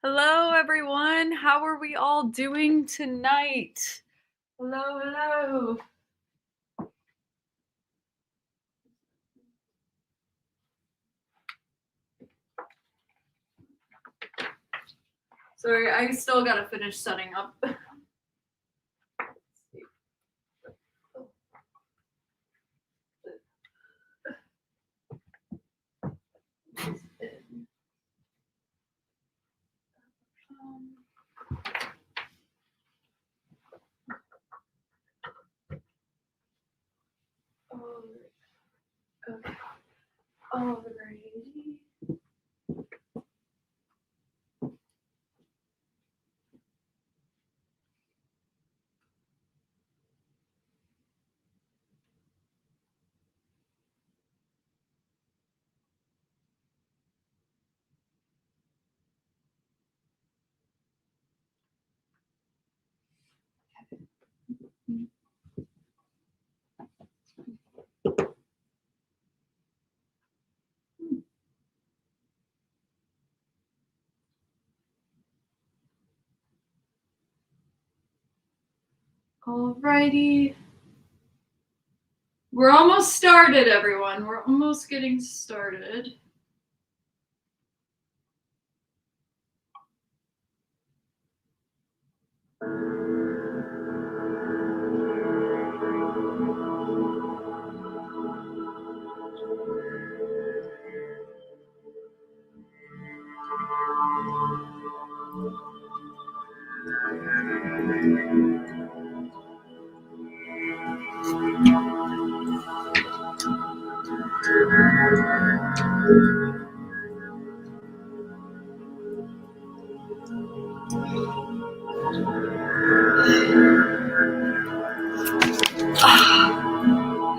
Hello, everyone. How are we all doing tonight? Hello, hello. Sorry, I still gotta finish setting up. Okay. Alrighty. Alrighty. We're almost started, everyone. We're almost getting started.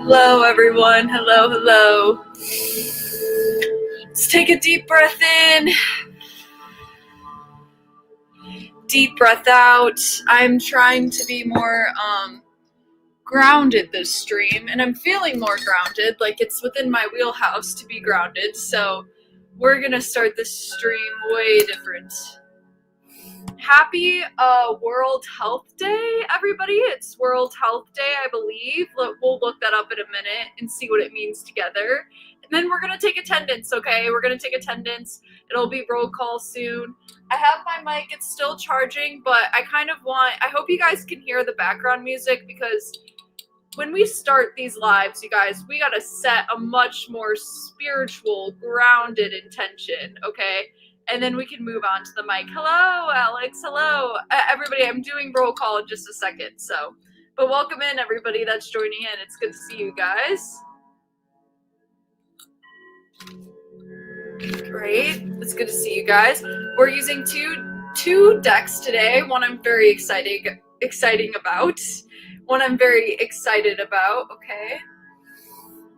Hello, everyone. Hello, hello. Let's take a deep breath in. Deep breath out. I'm trying to be more grounded this stream, and I'm feeling more grounded, like it's within my wheelhouse to be grounded. So we're gonna start this stream way different. Happy World Health Day, everybody. It's World Health Day, I believe. We'll look that up in a minute and see what it means together. And then we're going to take attendance, okay? We're going to take attendance. It'll be roll call soon. I have my mic. It's still charging, but I hope you guys can hear the background music, because when we start these lives, you guys, we got to set a much more spiritual, grounded intention, okay? And then we can move on to the mic. Hello, Alex. Hello, everybody. I'm doing roll call in just a second. But welcome in, everybody that's joining in. It's good to see you guys. Great. It's good to see you guys. We're using two decks today. One I'm very exciting about. One I'm very excited about. Okay.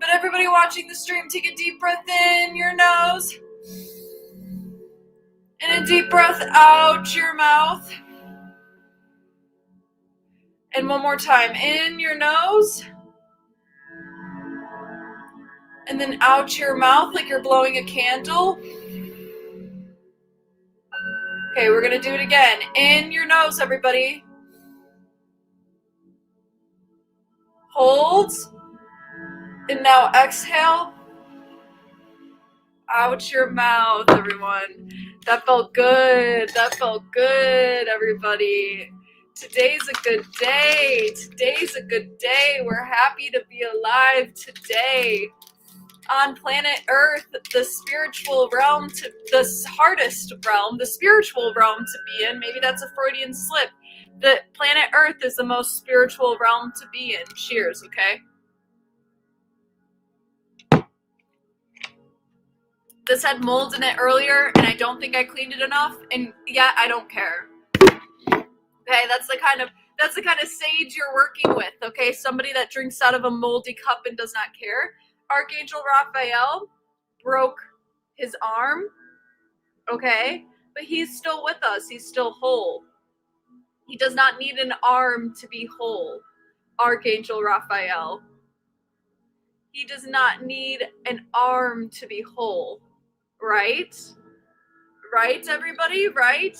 But everybody watching the stream, take a deep breath in your nose. And a deep breath out your mouth. And one more time, in your nose. And then out your mouth like you're blowing a candle. Okay, we're going to do it again. In your nose, everybody. Hold. And now exhale. Out your mouth, everyone. That felt good. That felt good, everybody. Today's a good day. Today's a good day. We're happy to be alive today. On planet Earth, the spiritual realm, the hardest realm, the spiritual realm to be in. Maybe that's a Freudian slip. The planet Earth is the most spiritual realm to be in. Cheers, okay? This had mold in it earlier, and I don't think I cleaned it enough, and yeah, I don't care. Okay, that's the kind of sage you're working with, okay? Somebody that drinks out of a moldy cup and does not care. Archangel Raphael broke his arm, okay? But he's still with us. He's still whole. He does not need an arm to be whole. Archangel Raphael. He does not need an arm to be whole, right? Right, everybody? Right?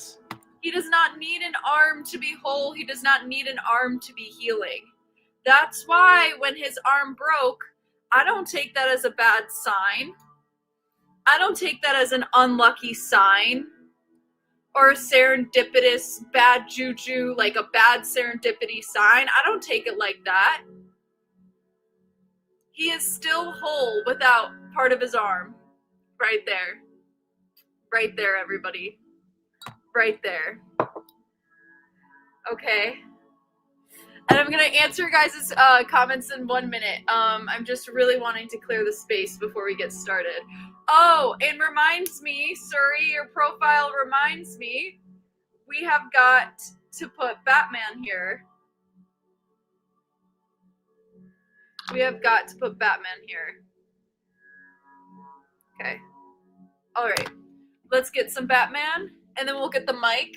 He does not need an arm to be whole. He does not need an arm to be healing. That's why when his arm broke, I don't take that as a bad sign. I don't take that as an unlucky sign or a serendipitous bad juju, like a bad serendipity sign. I don't take it like that. He is still whole without part of his arm. Right there. Right there, everybody. Right there. Okay. And I'm going to answer your guys' comments in 1 minute. I'm just really wanting to clear the space before we get started. Oh, and reminds me, Suri, your profile reminds me, we have got to put Batman here. We have got to put Batman here. Okay. All right. Let's get some Batman, and then we'll get the mic.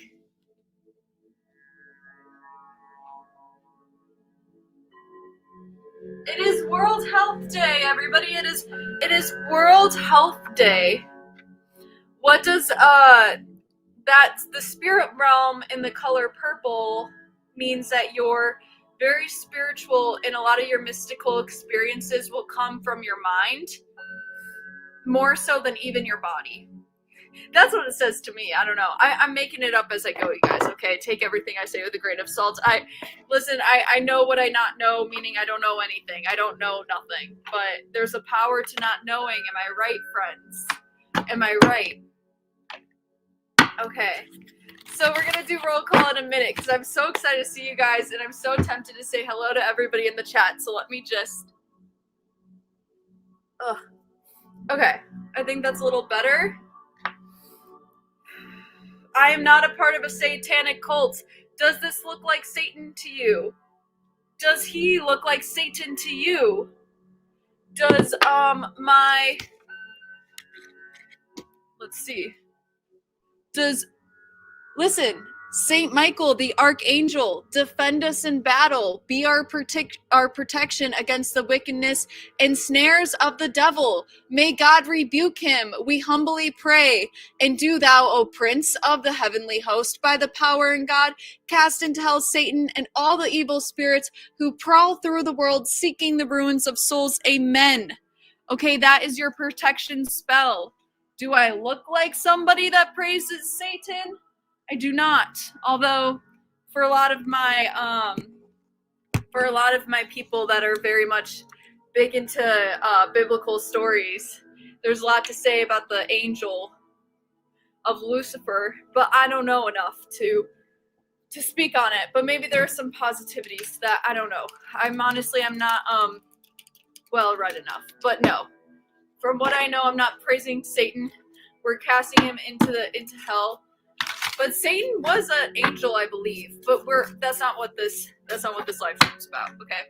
It is World Health Day, everybody. It is World Health Day. What does that's the spirit realm in the color purple means that you're very spiritual, and a lot of your mystical experiences will come from your mind more so than even your body. That's what it says to me. I don't know. I'm making it up as I go, you guys. Okay, take everything I say with a grain of salt. I know what I not know, meaning I don't know anything. I don't know nothing. But there's a power to not knowing. Am I right, friends? Am I right? Okay. So we're gonna do roll call in a minute because I'm so excited to see you guys, and I'm so tempted to say hello to everybody in the chat. So let me just. Ugh. Okay. I think that's a little better. I am not a part of a satanic cult. Does this look like Satan to you? Does he look like Satan to you? Does let's see. Listen, Saint Michael, the Archangel, defend us in battle. Be our protection against the wickedness and snares of the devil. May God rebuke him, we humbly pray. And do thou, O Prince of the heavenly host, by the power in God, cast into hell Satan and all the evil spirits who prowl through the world seeking the ruins of souls. Amen. Okay, that is your protection spell. Do I look like somebody that praises Satan? I do not. Although, for a lot of my people that are very much big into biblical stories, there's a lot to say about the angel of Lucifer, but I don't know enough to speak on it. But maybe there are some positivities that I don't know. I'm not well read enough. But no, from what I know, I'm not praising Satan. We're casting him into hell. But Satan was an angel, I believe. But that's not what this live stream is about. Okay.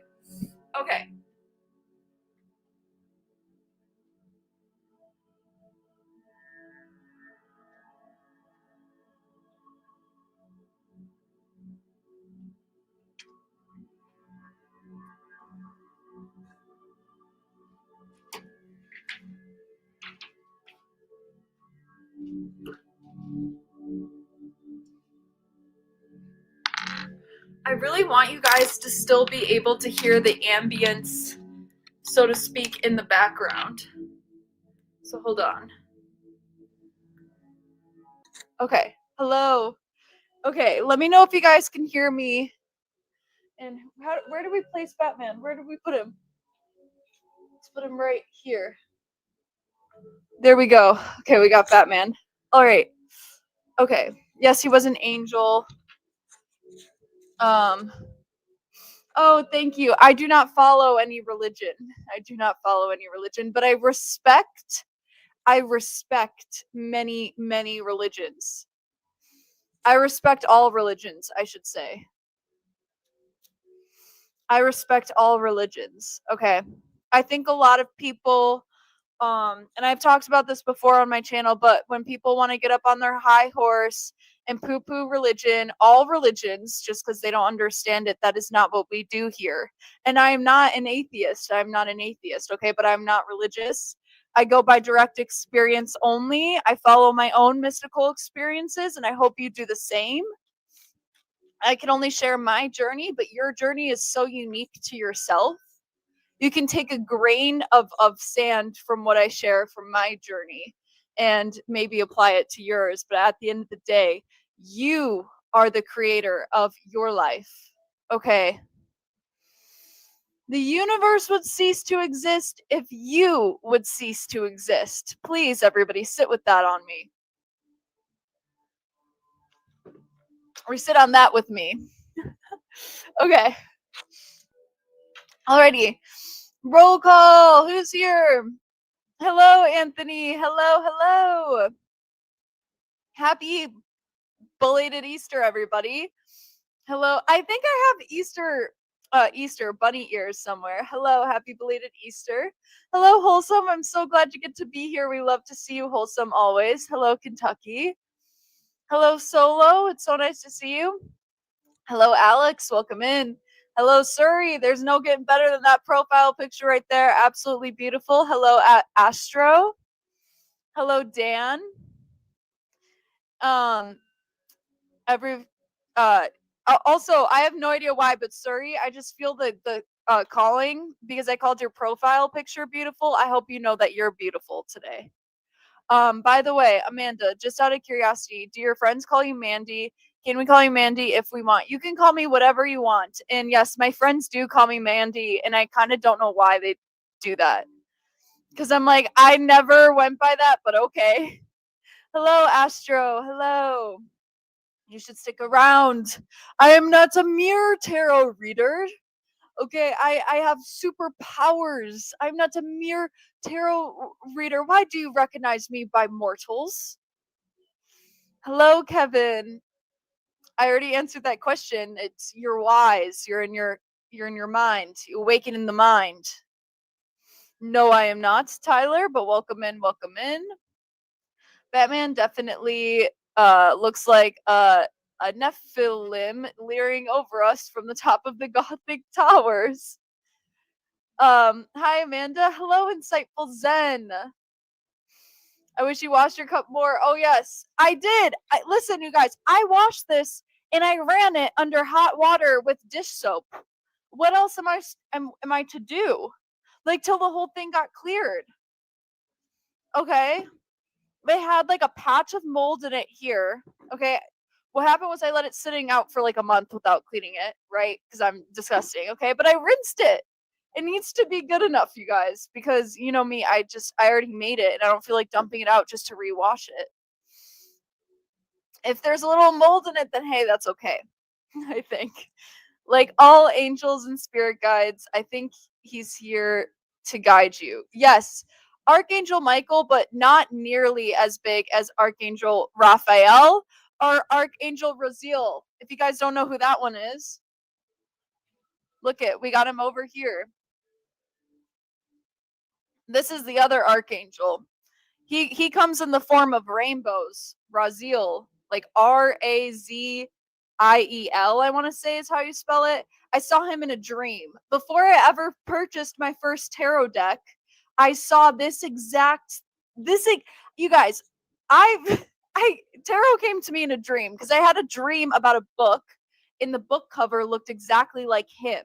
I really want you guys to still be able to hear the ambience, so to speak, in the background. So hold on. Okay. Hello. Okay, let me know if you guys can hear me. And where do we place Batman? Where do we put him? Let's put him right here. There we go. Okay, we got Batman. All right. Okay. Yes, he was an angel. Oh, thank you. I do not follow any religion. But I respect many, many religions. I respect all religions, I should say. I respect all religions. Okay. I think a lot of people, and I've talked about this before on my channel, but when people want to get up on their high horse and poo-poo religion, all religions, just because they don't understand it, that is not what we do here. And I am not an atheist. Okay? But I'm not religious. I go by direct experience only. I follow my own mystical experiences, and I hope you do the same. I can only share my journey, but your journey is so unique to yourself. You can take a grain of sand from what I share from my journey and maybe apply it to yours. But at the end of the day, you are the creator of your life. Okay. The universe would cease to exist if you would cease to exist. Please, everybody, sit with that on me. Or sit on that with me. Okay. Alrighty. Roll call. Who's here? Hello, Anthony. Hello. Happy belated Easter, everybody. Hello. I think I have Easter bunny ears somewhere. Hello, happy belated Easter. Hello, Wholesome. I'm so glad you get to be here. We love to see you, Wholesome, always. Hello, Kentucky. Hello, Solo. It's so nice to see you. Hello, Alex. Welcome in. Hello, Surrey. There's no getting better than that profile picture right there. Absolutely beautiful. Hello, Astro. Hello, Dan. Also, I have no idea why, but Surrey, I just feel the calling because I called your profile picture beautiful. I hope you know that you're beautiful today. By the way, Amanda, just out of curiosity, do your friends call you Mandy? Can we call you Mandy if we want? You can call me whatever you want. And yes, my friends do call me Mandy, and I kind of don't know why they do that. Because I'm like, I never went by that, but okay. Hello, Astro. Hello. You should stick around. I am not a mere tarot reader. Okay, I have superpowers. I'm not a mere tarot reader. Why do you recognize me by mortals? Hello, Kevin. I already answered that question. It's you're wise. You're in your mind. You awaken in the mind. No, I am not, Tyler, but welcome in, welcome in. Batman definitely looks like a Nephilim leering over us from the top of the Gothic towers. Hi Amanda. Hello, insightful Zen. I wish you washed your cup more. Oh yes, I did. Listen, you guys, I washed this and I ran it under hot water with dish soap. What else am I to do? Like till the whole thing got cleared. Okay. They had like a patch of mold in it here. Okay. What happened was I let it sitting out for like a month without cleaning it, right? Because I'm disgusting. Okay. But I rinsed it. It needs to be good enough, you guys, because you know me, I already made it and I don't feel like dumping it out just to rewash it. If there's a little mold in it, then hey, that's okay. I think. Like all angels and spirit guides, I think he's here to guide you. Yes, Archangel Michael, but not nearly as big as Archangel Raphael or Archangel Raziel. If you guys don't know who that one is, look it, we got him over here. This is the other Archangel. He comes in the form of rainbows. Raziel, like Raziel, I want to say is how you spell it. I saw him in a dream. Before I ever purchased my first tarot deck, I saw you guys, tarot came to me in a dream because I had a dream about a book and the book cover looked exactly like him.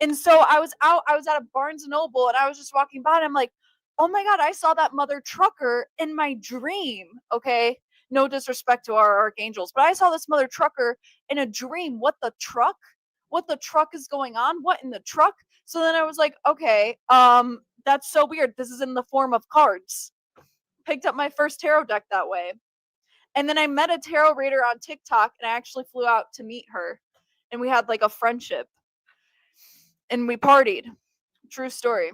And so I was at a Barnes and Noble and I was just walking by and I'm like, oh my God, I saw that mother trucker in my dream. Okay. No disrespect to our archangels, but I saw this mother trucker in a dream. What the truck? What the truck is going on? What in the truck? So then I was like, okay, that's so weird. This is in the form of cards. Picked up my first tarot deck that way. And then I met a tarot reader on TikTok and I actually flew out to meet her. And we had like a friendship. And we partied. True story.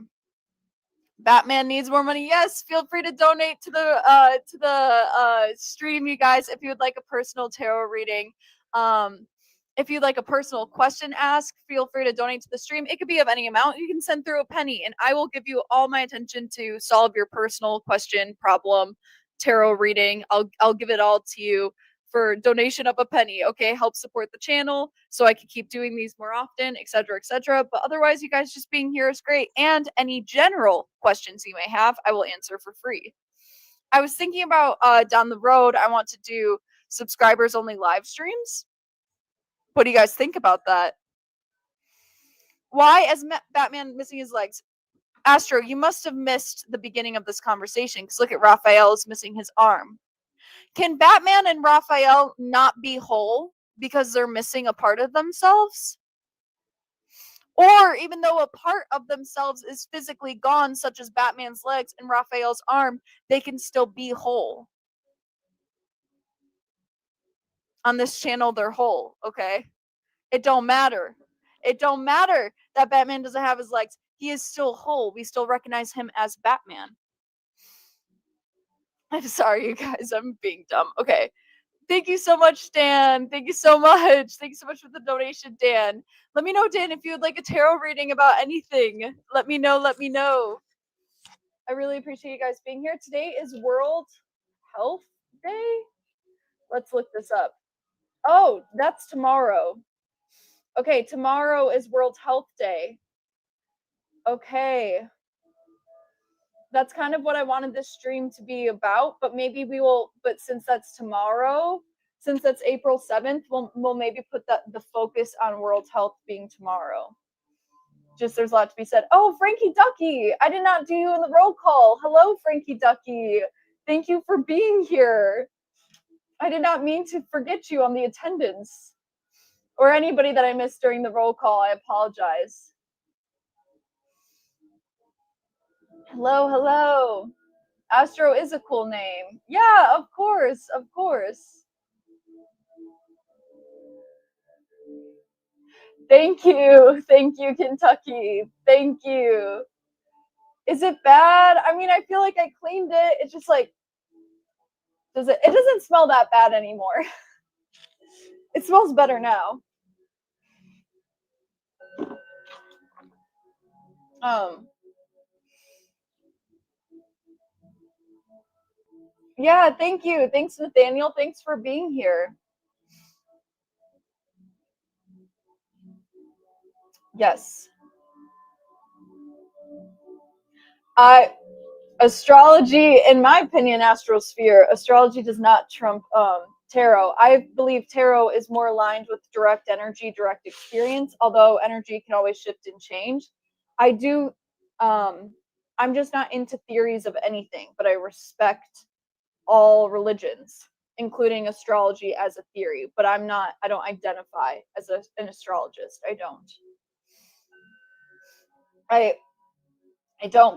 Batman needs more money. Yes, feel free to donate to the stream, you guys, if you would like a personal tarot reading. If you'd like a personal question asked, feel free to donate to the stream. It could be of any amount. You can send through a penny, and I will give you all my attention to solve your personal question, problem, tarot reading. I'll give it all to you for donation of a penny, okay? Help support the channel so I can keep doing these more often, etc., etc. But otherwise, you guys just being here is great. And any general questions you may have, I will answer for free. I was thinking about down the road, I want to do subscribers only live streams. What do you guys think about that? Why is Batman missing his legs? Astro, you must have missed the beginning of this conversation because look at Raphael is missing his arm. Can Batman and Raphael not be whole because they're missing a part of themselves? Or even though a part of themselves is physically gone, such as Batman's legs and Raphael's arm, they can still be whole. On this channel, they're whole, okay? It don't matter. It don't matter that Batman doesn't have his legs. He is still whole. We still recognize him as Batman. I'm sorry, you guys. I'm being dumb. Okay. Thank you so much, Dan. Thank you so much. Thank you so much for the donation, Dan. Let me know, Dan, if you would like a tarot reading about anything. Let me know. Let me know. I really appreciate you guys being here. Today is World Health Day. Let's look this up. Oh, that's tomorrow. Okay, tomorrow is World Health Day. Okay. That's kind of what I wanted this stream to be about, but maybe we will, but since that's tomorrow, since that's April 7th, we'll maybe put the focus on World Health being tomorrow. Just there's a lot to be said. Oh, Frankie Ducky, I did not do you in the roll call. Hello, Frankie Ducky. Thank you for being here. I did not mean to forget you on the attendance. Or anybody that I missed during the roll call, I apologize. Hello, hello. Astro is a cool name. Yeah, of course, of course. Thank you, Kentucky. Thank you. Is it bad? I mean, I feel like I cleaned it. It's just like, it doesn't smell that bad anymore. It smells better now. Yeah, thank you. Thanks, Nathaniel. Thanks for being here. Yes. Astrology, in my opinion, astrosphere, astrology does not trump tarot. I believe tarot is more aligned with direct energy, direct experience, although energy can always shift and change. I do, I'm just not into theories of anything, but I respect all religions, including astrology as a theory, but I don't identify as an astrologist. I don't,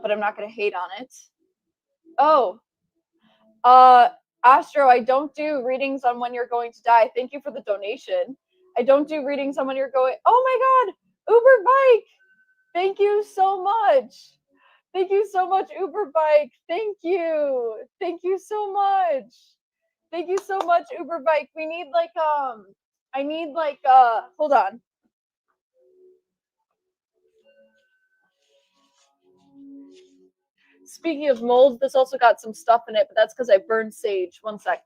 but I'm not going to hate on it. Oh, Astro, I don't do readings on when you're going to die. Thank you for the donation. I don't do readings on when you're going. Oh my God, Uber Bike. Thank you so much. Thank you so much, Uber Bike. Thank you. Thank you so much. Thank you so much, Uber Bike. We need hold on. Speaking of mold, this also got some stuff in it, but that's because I burned sage. One sec.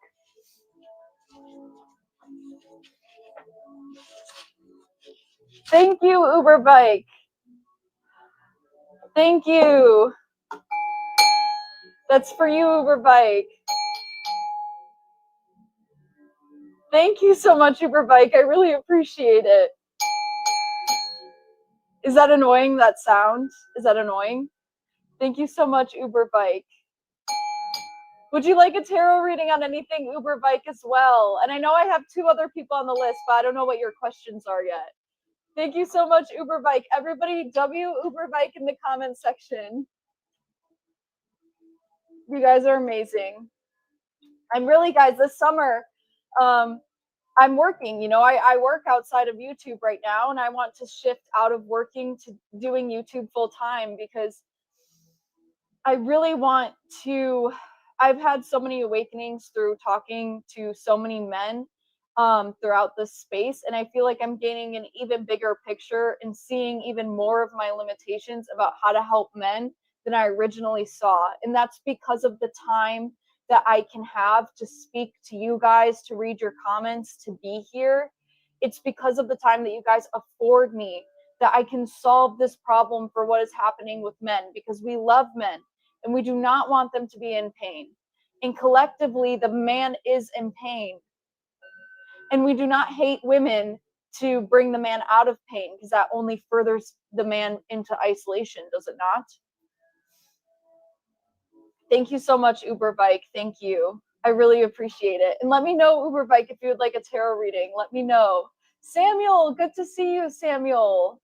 Thank you, Uber Bike. Thank you. That's for you, Uber Bike. Thank you so much, Uber Bike. I really appreciate it. Is that annoying, that sound? Is that annoying? Thank you so much, Uber Bike. Would you like a tarot reading on anything, Uber Bike, as well? And I know I have 2 other people on the list, but I don't know what your questions are yet. Thank you so much, Uber Bike. Everybody, W Uber Bike in the comments section. You guys are amazing. I'm really, guys, this summer, I'm working, I work outside of YouTube right now, and I want to shift out of working to doing YouTube full time because I really want to. I've had so many awakenings through talking to so many men throughout this space, and I feel like I'm gaining an even bigger picture and seeing even more of my limitations about how to help men than I originally saw. And that's because of the time that I can have to speak to you guys, to read your comments, to be here. It's because of the time that you guys afford me that I can solve this problem for what is happening with men, because we love men and we do not want them to be in pain. And collectively, the man is in pain. And we do not hate women to bring the man out of pain, because that only furthers the man into isolation, does it not? Thank you so much, Uber Bike. Thank you. I really appreciate it. And let me know, Uber Bike, if you would like a tarot reading. Let me know. Samuel, good to see you, Samuel.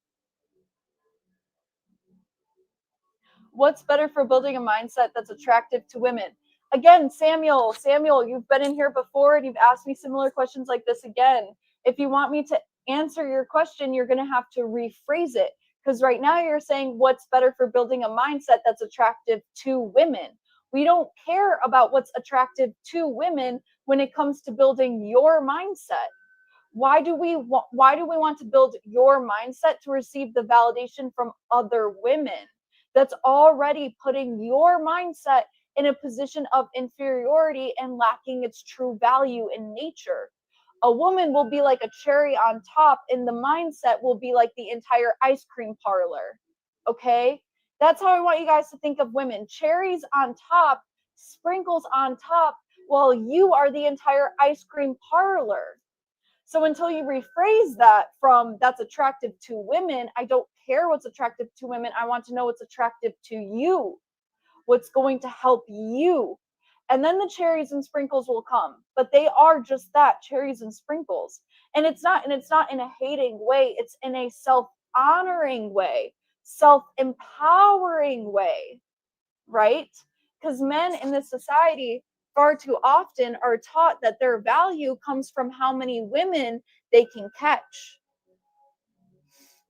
What's better for building a mindset that's attractive to women? Again, Samuel, you've been in here before and you've asked me similar questions like this again. If you want me to answer your question, you're going to have to rephrase it, because right now you're saying what's better for building a mindset that's attractive to women. We don't care about what's attractive to women when it comes to building your mindset. Why do we want to build your mindset to receive the validation from other women? That's already putting your mindset in a position of inferiority and lacking its true value in nature. A woman will be like a cherry on top, and the mindset will be like the entire ice cream parlor. Okay? That's how I want you guys to think of women. Cherries on top, sprinkles on top, while you are the entire ice cream parlor. So until you rephrase that from that's attractive to women, I don't care what's attractive to women. I want to know what's attractive to you, what's going to help you. And then the cherries and sprinkles will come. But they are just that, cherries and sprinkles. And it's not in a hating way. It's in a self-honoring way, self-empowering way, right? Because men in this society far too often are taught that their value comes from how many women they can catch.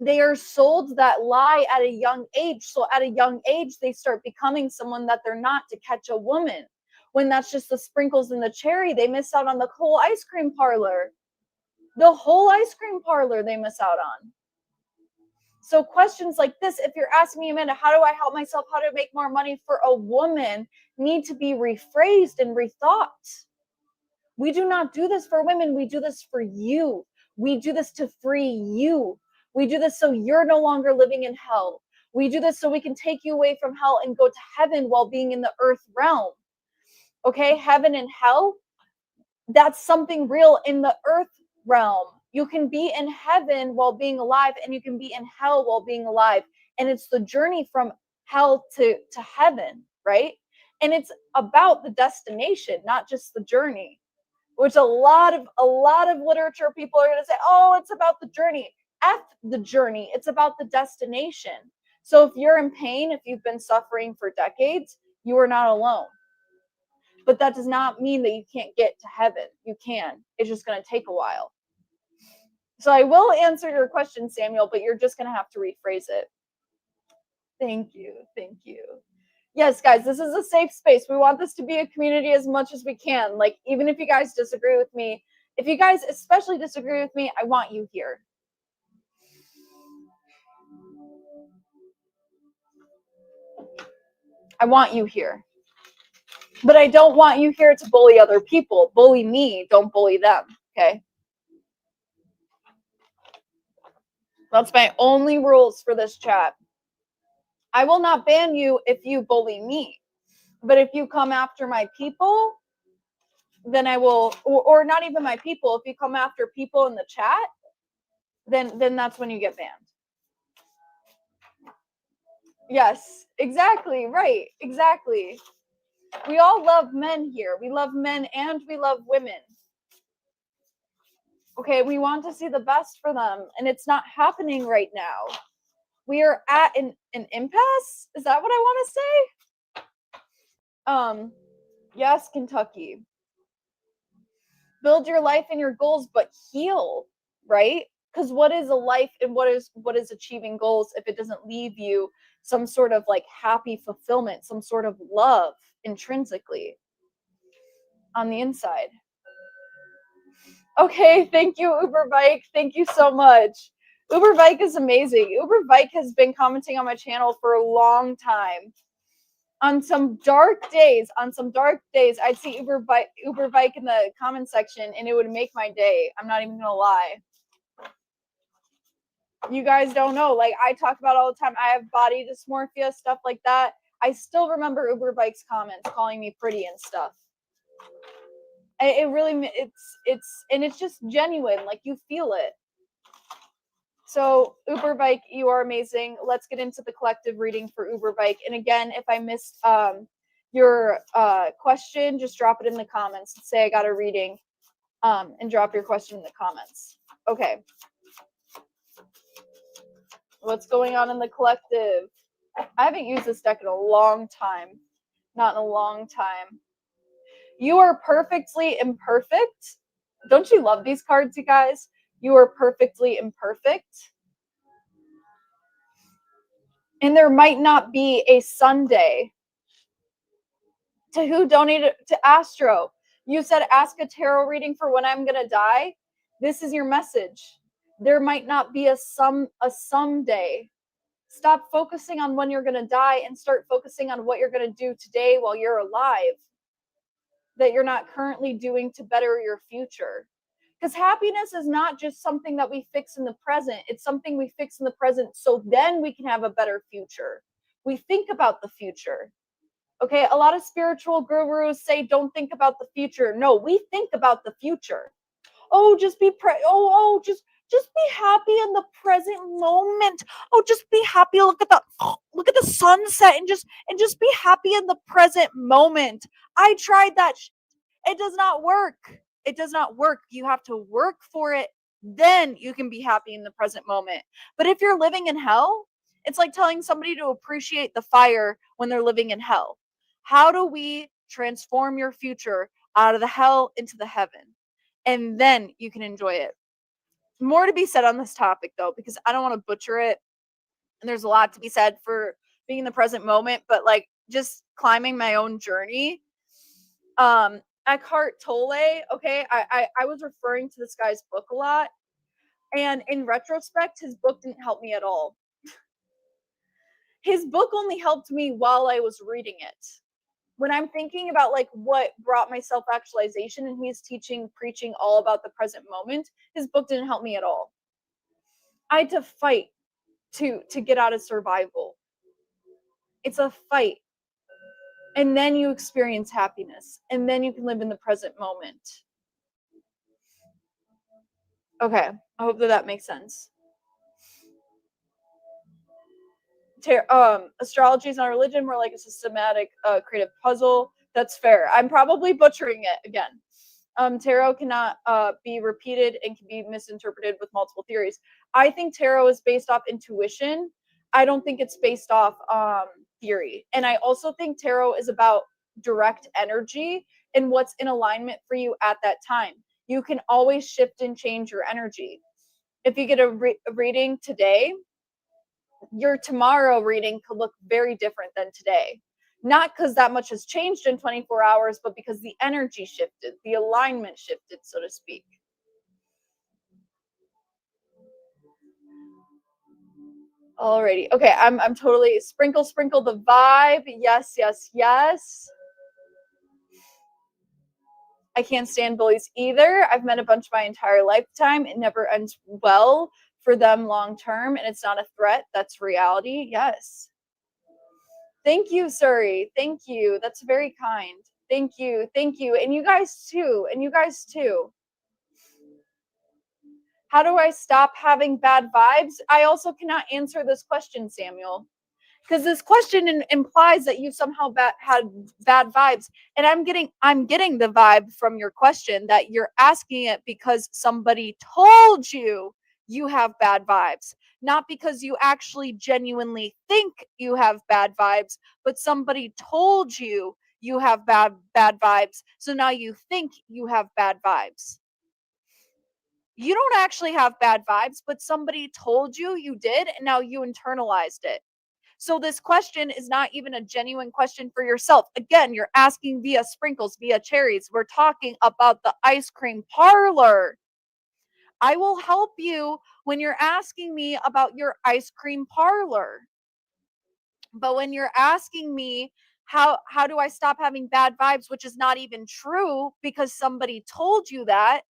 They are sold that lie at a young age. So at a young age, they start becoming someone that they're not to catch a woman. When that's just the sprinkles and the cherry, they miss out on the whole ice cream parlor. The whole ice cream parlor they miss out on. So questions like this, if you're asking me, Amanda, how do I help myself, how to make more money for a woman, need to be rephrased and rethought. We do not do this for women. We do this for you. We do this to free you. We do this so you're no longer living in hell. We do this so we can take you away from hell and go to heaven while being in the earth realm. Okay, heaven and hell, that's something real in the earth realm. You can be in heaven while being alive, and you can be in hell while being alive. And it's the journey from hell to heaven, right? And it's about the destination, not just the journey, which a lot of literature people are going to say, oh, it's about the journey. F the journey. It's about the destination. So if you're in pain, if you've been suffering for decades, you are not alone. But that does not mean that you can't get to heaven. You can. It's just going to take a while. So I will answer your question, Samuel, but you're just going to have to rephrase it. Thank you. Thank you. Yes, guys, this is a safe space. We want this to be a community as much as we can. Like, even if you guys disagree with me, if you guys especially disagree with me, I want you here. I want you here. But I don't want you here to bully other people. Bully me, don't bully them, okay? That's my only rules for this chat. I will not ban you if you bully me. But if you come after my people, then I will, or not even my people, if you come after people in the chat, then that's when you get banned. Yes, exactly, right, exactly. We all love men here. We love men and we love women. Okay, we want to see the best for them, and it's not happening right now. We are at an impasse? Is that what I want to say? Yes, Kentucky. Build your life and your goals, but heal, right? Because what is a life and what is achieving goals if it doesn't leave you some sort of like happy fulfillment, some sort of love intrinsically on the inside? Okay, thank you, Uber Bike. Thank you so much. Uber Bike is amazing. Uber Bike has been commenting on my channel for a long time. On some dark days, I'd see Uber bike in the comment section, and it would make my day. I'm not even gonna lie. You guys don't know. Like, I talk about all the time. I have body dysmorphia, stuff like that. I still remember Uber bike's comments calling me pretty and stuff. It really, it's just genuine. Like, you feel it. So Uber bike, you are amazing. Let's get into the collective reading for Uber bike. And again, if I missed your question, just drop it in the comments. Say I got a reading, and drop your question in the comments. Okay. What's going on in the collective? I haven't used this deck in a long time. Not in a long time. You are perfectly imperfect. Don't you love these cards, you guys? You are perfectly imperfect. And there might not be a Sunday. To who donated? To Astro. You said ask a tarot reading for when I'm gonna die. This is your message. There might not be a someday. Stop focusing on when you're gonna die and start focusing on what you're gonna do today while you're alive, that you're not currently doing to better your future. Because happiness is not just something that we fix in the present. It's something we fix in the present so then we can have a better future. We think about the future. Okay, a lot of spiritual gurus say don't think about the future. No, we think about the future. Oh, just be just be happy in the present moment. Oh, just be happy. Look at the sunset and just be happy in the present moment. I tried that. It does not work. It does not work. You have to work for it. Then you can be happy in the present moment. But if you're living in hell, it's like telling somebody to appreciate the fire when they're living in hell. How do we transform your future out of the hell into the heaven? And then you can enjoy it. More to be said on this topic, though, because I don't want to butcher it. And there's a lot to be said for being in the present moment, but like just climbing my own journey. Eckhart Tolle, okay, I was referring to this guy's book a lot. And in retrospect, his book didn't help me at all. His book only helped me while I was reading it. When I'm thinking about like what brought my self-actualization, and he's preaching all about the present moment, his book didn't help me at all. I had to fight to get out of survival. It's a fight. And then you experience happiness, and then you can live in the present moment. Okay, I hope that makes sense. Astrology is not a religion, more like a systematic creative puzzle. That's fair. I'm probably butchering it again. Tarot cannot be repeated and can be misinterpreted with multiple theories. I think tarot is based off intuition. I don't think it's based off theory. And I also think tarot is about direct energy and what's in alignment for you at that time. You can always shift and change your energy. If you get a reading today, your tomorrow reading could look very different than today. Not because that much has changed in 24 hours, but because the energy shifted, the alignment shifted, so to speak. Alrighty. Okay, I'm totally sprinkle the vibe. Yes, yes, yes. I can't stand bullies either. I've met a bunch my entire lifetime. It never ends well for them long term, and it's not a threat. That's reality. Yes. Thank you, Suri. Thank you. That's very kind. Thank you. Thank you. And you guys too. And you guys too. How do I stop having bad vibes? I also cannot answer this question, Samuel, because this question implies that you somehow had bad vibes, and I'm getting the vibe from your question that you're asking it because somebody told you you have bad vibes, not because you actually genuinely think you have bad vibes, but somebody told you you have bad vibes, so now you think you have bad vibes. You don't actually have bad vibes, but somebody told you you did, and now you internalized it. So this question is not even a genuine question for yourself. Again, you're asking via sprinkles, via cherries. We're talking about the ice cream parlor. I will help you when you're asking me about your ice cream parlor. But when you're asking me How do I stop having bad vibes, which is not even true because somebody told you that?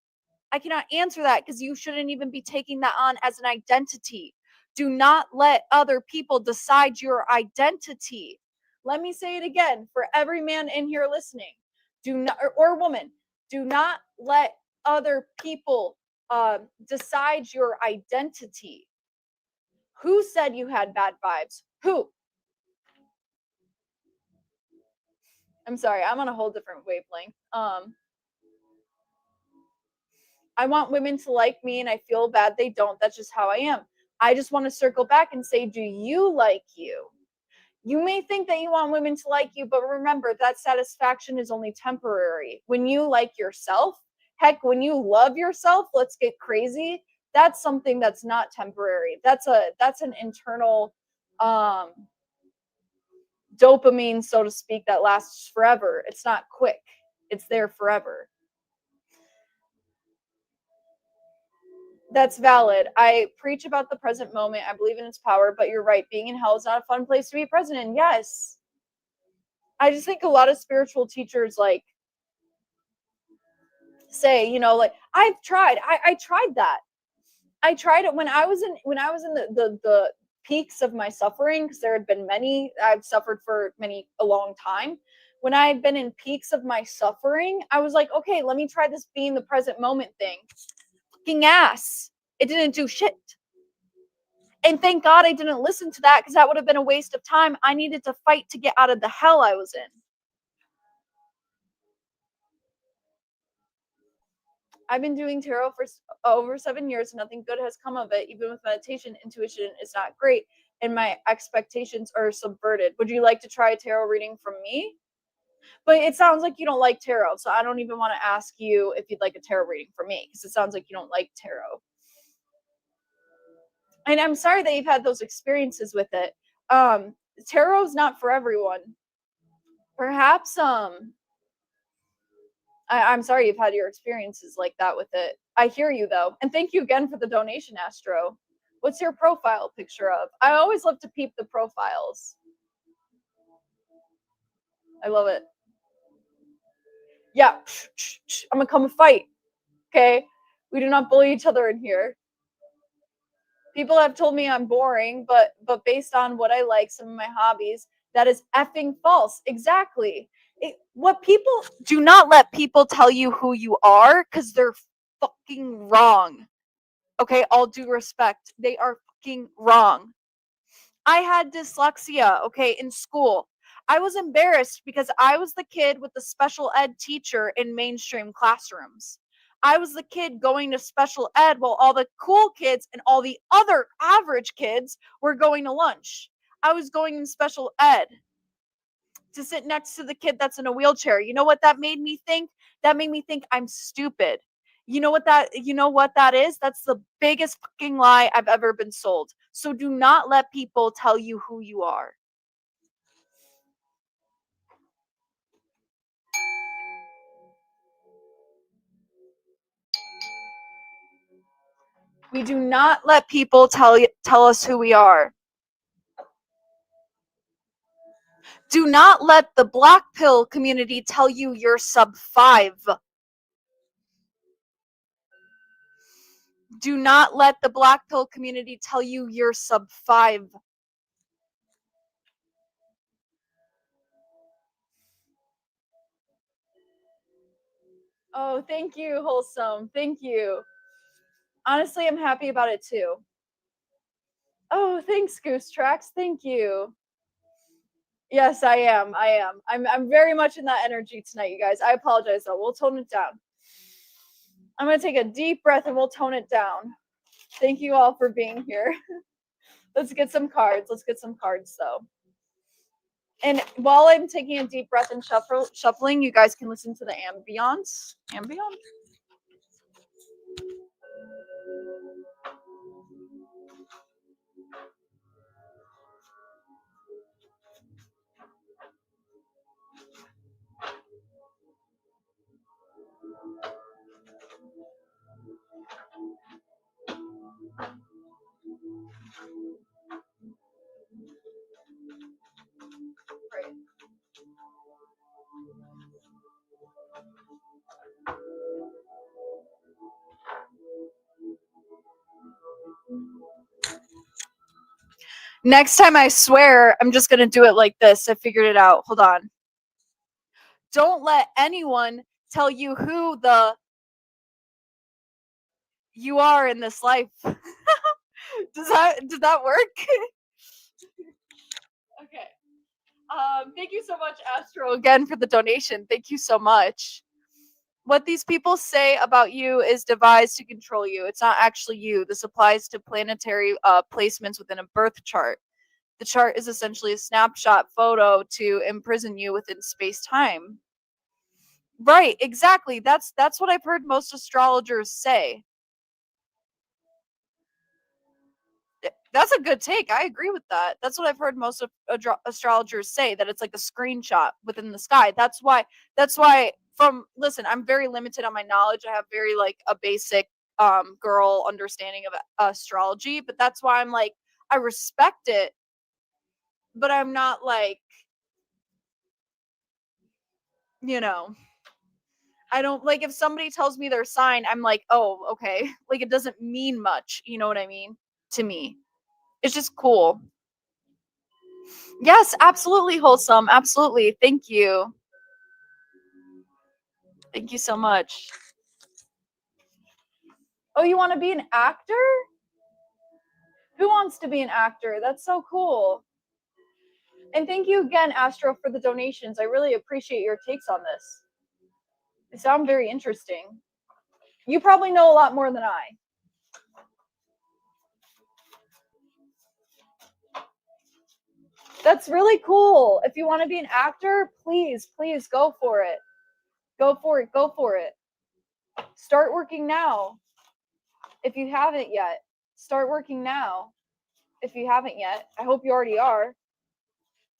I cannot answer that because you shouldn't even be taking that on as an identity. Do not let other people decide your identity. Let me say it again for every man in here listening. Do not, or woman, do not let other people decide your identity. Who said you had bad vibes? Who? I'm sorry, I'm on a whole different wavelength. I want women to like me and I feel bad they don't. That's just how I am. I just want to circle back and say, do you like you? You may think that you want women to like you, but remember that satisfaction is only temporary. When you like yourself, heck, when you love yourself, let's get crazy. That's something that's not temporary. That's an internal dopamine, so to speak, that lasts forever. It's not quick. It's there forever. That's valid. I preach about the present moment. I believe in its power, but you're right. Being in hell is not a fun place to be present in. Yes. I just think a lot of spiritual teachers like say, like I've tried. I tried that. I tried it when I was in the peaks of my suffering, because there had been many. I've suffered for a long time. When I had been in peaks of my suffering, I was like, okay, let me try this being the present moment thing. Fucking ass. It didn't do shit. And thank God I didn't listen to that, because that would have been a waste of time. I needed to fight to get out of the hell I was in. I've been doing tarot for over 7 years and nothing good has come of it. Even with meditation, intuition is not great and my expectations are subverted. Would you like to try a tarot reading from me? But it sounds like you don't like tarot, so I don't even want to ask you if you'd like a tarot reading from me, because it sounds like you don't like tarot. And I'm sorry that you've had those experiences with it. Tarot's not for everyone. Perhaps I'm sorry you've had your experiences like that with it. I hear you though. And thank you again for the donation, Astro. What's your profile picture of? I always love to peep the profiles. I love it. Yeah, I'm gonna come and fight. Okay? We do not bully each other in here. People have told me I'm boring, but based on what I like, some of my hobbies, that is effing false. Exactly. What people do not let people tell you who you are, because they're fucking wrong. Okay, all due respect, they are fucking wrong. I had dyslexia, okay, in school. I was embarrassed because I was the kid with the special ed teacher in mainstream classrooms. I was the kid going to special ed while all the cool kids and all the other average kids were going to lunch. I was going in special ed to sit next to the kid that's in a wheelchair. You know what that made me think? That made me think I'm stupid. You know what that is? That's the biggest fucking lie I've ever been sold. So do not let people tell you who you are. We do not let people tell us who we are. Do not let the black pill community tell you you're sub 5. Do not let the black pill community tell you you're sub 5. Oh, thank you, Wholesome. Thank you. Honestly, I'm happy about it too. Oh, thanks, Goose Tracks. Thank you. Yes, I am. I'm very much in that energy tonight, you guys. I apologize though. We'll tone it down. I'm gonna take a deep breath and we'll tone it down. Thank you all for being here. Let's get some cards. Let's get some cards though. And while I'm taking a deep breath and shuffling, you guys can listen to the ambiance. Ambient? Right. Next time, I swear, I'm just gonna do it like this. I figured it out. Hold on. Don't let anyone tell you who you are in this life. Did that work? Okay. Thank you so much, Astro, again for the donation. Thank you so much. What these people say about you is devised to control you. It's not actually you. This applies to planetary placements within a birth chart. The chart is essentially a snapshot photo to imprison you within space-time. Right, exactly. That's what I've heard most astrologers say. That's a good take. I agree with that. That's what I've heard most of astrologers say, that it's like a screenshot within the sky. That's why from listen, I'm very limited on my knowledge. I have very like a basic girl understanding of astrology, but that's why I'm like I respect it, but I'm not like, you know, I don't like if somebody tells me their sign, I'm like, "Oh, okay." Like it doesn't mean much, you know what I mean? To me. It's just cool. Yes, absolutely wholesome. Absolutely. Thank you. Thank you so much. Oh, you want to be an actor? Who wants to be an actor? That's so cool. And thank you again, Astro, for the donations. I really appreciate your takes on this. They sound very interesting. You probably know a lot more than I. That's really cool. If you want to be an actor, please go for it. Go for it. Go for it. Start working now. If you haven't yet, start working now. If you haven't yet, I hope you already are.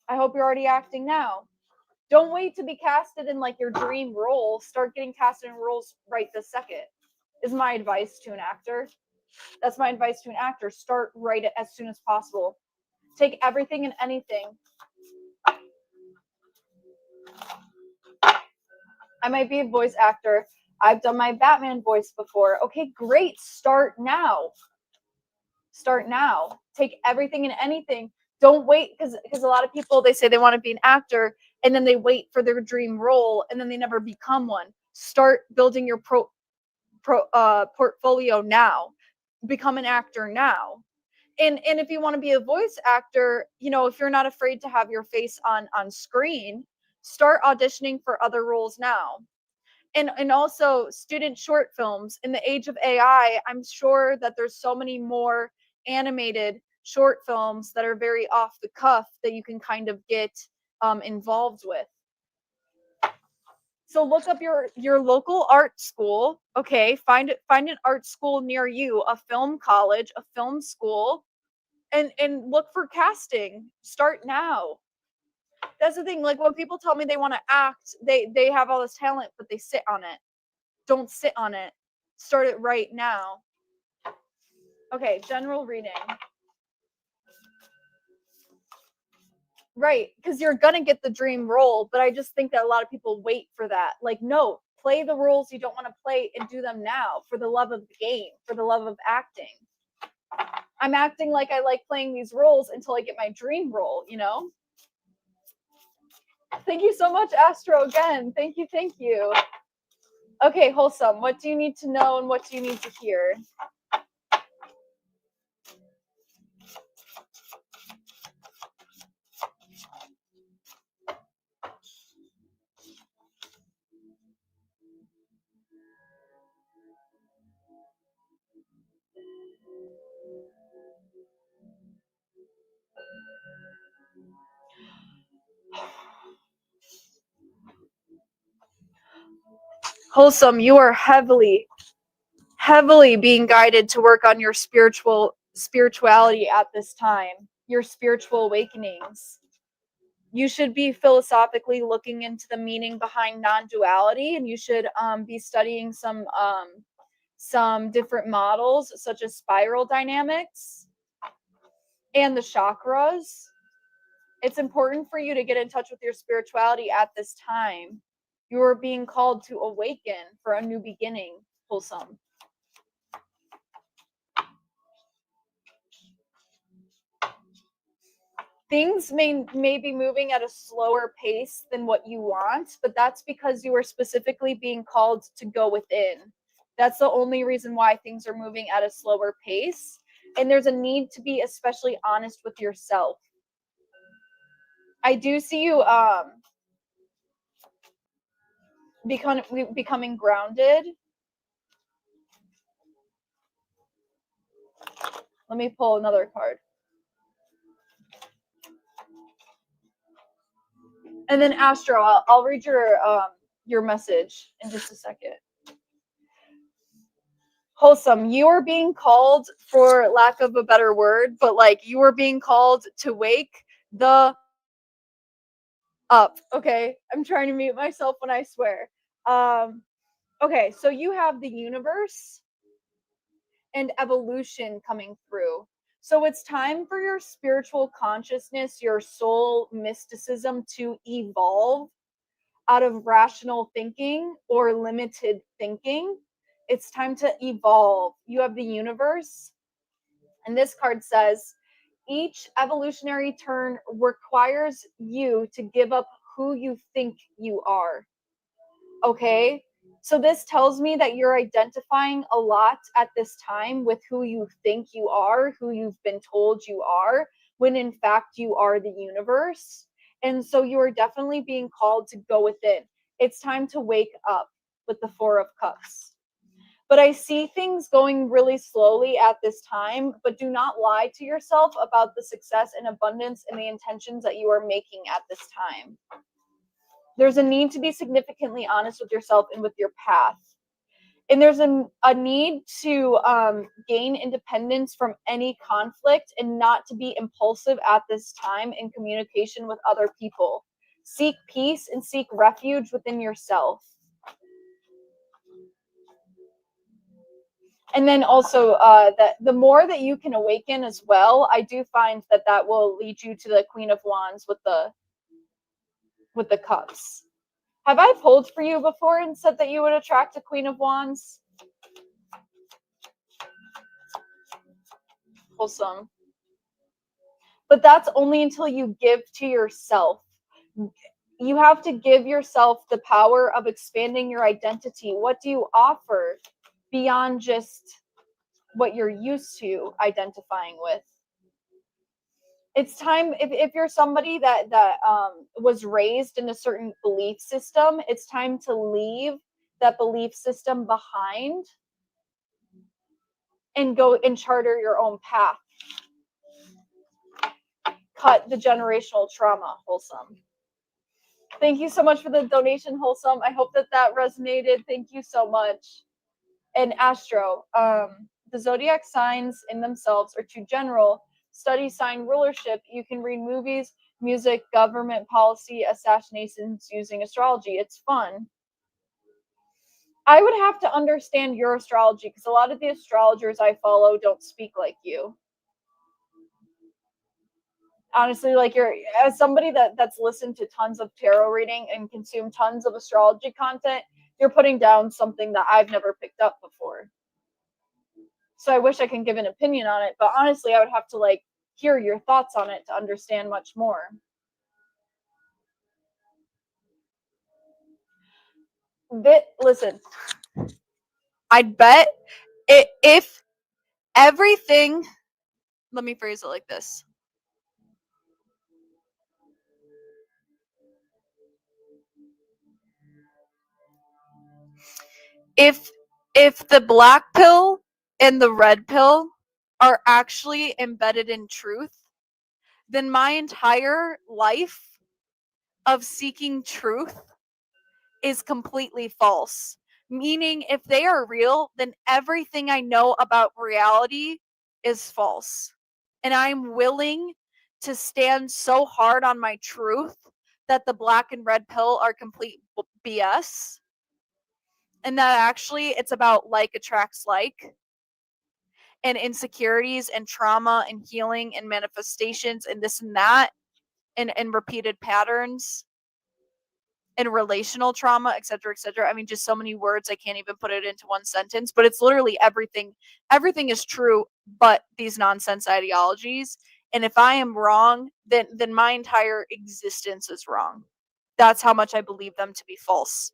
I hope you're already acting now. Don't wait to be casted in like your dream role. Start getting casted in roles right this second. Is my advice to an actor. That's my advice to an actor. Start right as soon as possible. Take everything and anything. I might be a voice actor. I've done my Batman voice before. Okay, great. Start now. Start now. Take everything and anything. Don't wait, because a lot of people, they say they want to be an actor and then they wait for their dream role and then they never become one. Start building your portfolio now. Become an actor now. And if you want to be a voice actor, you know, if you're not afraid to have your face on screen, start auditioning for other roles now. And also student short films. In the age of AI, I'm sure that there's so many more animated short films that are very off the cuff that you can kind of get involved with. So look up your local art school. Okay, find an art school near you, a film college, a film school, and look for casting. Start now. That's the thing. Like when people tell me they want to act, they have all this talent, but they sit on it. Don't sit on it. Start it right now. Okay, general reading. Right, because you're gonna get the dream role, but I just think that a lot of people wait for that. Like, no, play the roles you don't want to play and do them now for the love of the game, for the love of acting. I'm acting like I like playing these roles until I get my dream role, you know? Thank you so much, Astro, again. Thank you, thank you. Okay, wholesome. What do you need to know and what do you need to hear? Wholesome, you are heavily being guided to work on your spirituality at this time, your spiritual awakenings. You should be philosophically looking into the meaning behind non-duality, and you should be studying some different models such as spiral dynamics and the chakras. It's important for you to get in touch with your spirituality at this time. You are being called to awaken for a new beginning, wholesome. things may be moving at a slower pace than what you want, but that's because you are specifically being called to go within. That's the only reason why things are moving at a slower pace. And there's a need to be especially honest with yourself. I do see you becoming grounded. Let me pull another card. And then Astro, I'll read your message in just a second. Wholesome, you are being called, for lack of a better word, but like you are being called to wake the up. Okay, I'm trying to mute myself when I swear. Okay, so you have the universe and evolution coming through. So it's time for your spiritual consciousness, your soul mysticism to evolve out of rational thinking or limited thinking. It's time to evolve. You have the universe, and this card says each evolutionary turn requires you to give up who you think you are. Okay? So this tells me that you're identifying a lot at this time with who you think you are, who you've been told you are, when in fact you are the universe. And so you are definitely being called to go within. It's time to wake up with the Four of Cups. But I see things going really slowly at this time, but do not lie to yourself about the success and abundance and the intentions that you are making at this time. There's a need to be significantly honest with yourself and with your path. And there's a need to gain independence from any conflict and not to be impulsive at this time in communication with other people. Seek peace and seek refuge within yourself. And then also that the more that you can awaken as well, I do find that that will lead you to the Queen of Wands with the cups. Have I pulled for you before and said that you would attract a Queen of Wands? Wholesome. But that's only until you give to yourself. You have to give yourself the power of expanding your identity. What do you offer beyond just what you're used to identifying with? It's time, if you're somebody that was raised in a certain belief system, it's time to leave that belief system behind and go and charter your own path. Cut the generational trauma. Wholesome. Thank you so much for the donation, Wholesome. I hope that that resonated. Thank you so much. And Astro, the zodiac signs in themselves are too general. Study sign rulership. You can read movies, music, government policy, assassinations using astrology. It's fun. I would have to understand your astrology because a lot of the astrologers I follow don't speak like you. Honestly, like you're, as somebody that's listened to tons of tarot reading and consumed tons of astrology content, you're putting down something that I've never picked up before. So I wish I can give an opinion on it, but honestly, I would have to like hear your thoughts on it to understand much more. Listen, I'd bet if everything, let me phrase it like this. If the black pill and the red pill are actually embedded in truth, then my entire life of seeking truth is completely false. Meaning, if they are real, then everything I know about reality is false. And I'm willing to stand so hard on my truth that the black and red pill are complete BS. And that actually it's about like attracts like, and insecurities and trauma and healing and manifestations and this and that, and repeated patterns and relational trauma, etc., etc. I mean, just so many words, I can't even put it into one sentence, but it's literally everything. Everything is true, but these nonsense ideologies. And if I am wrong, then my entire existence is wrong. That's how much I believe them to be false.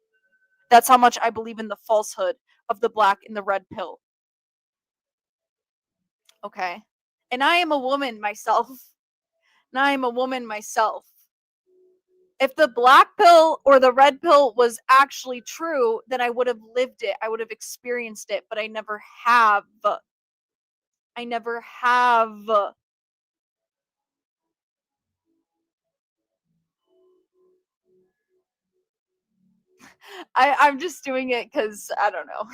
That's how much I believe in the falsehood of the black and the red pill. Okay? And I am a woman myself. And I am a woman myself. If the black pill or the red pill was actually true, then I would have lived it. I would have experienced it, but I never have. I never have. I'm just doing it because I don't know.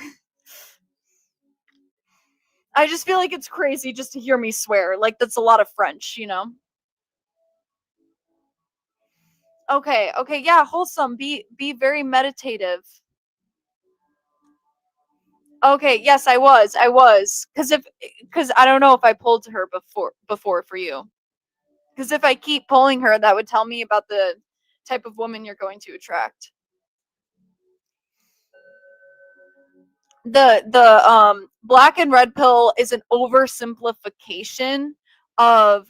I just feel like it's crazy just to hear me swear. Like, that's a lot of French, you know? Okay, okay, yeah, wholesome. Be very meditative. Okay, yes, I was. I was. Cuz I don't know if I pulled her before for you. Cuz if I keep pulling her, that would tell me about the type of woman you're going to attract. The black and red pill is an oversimplification of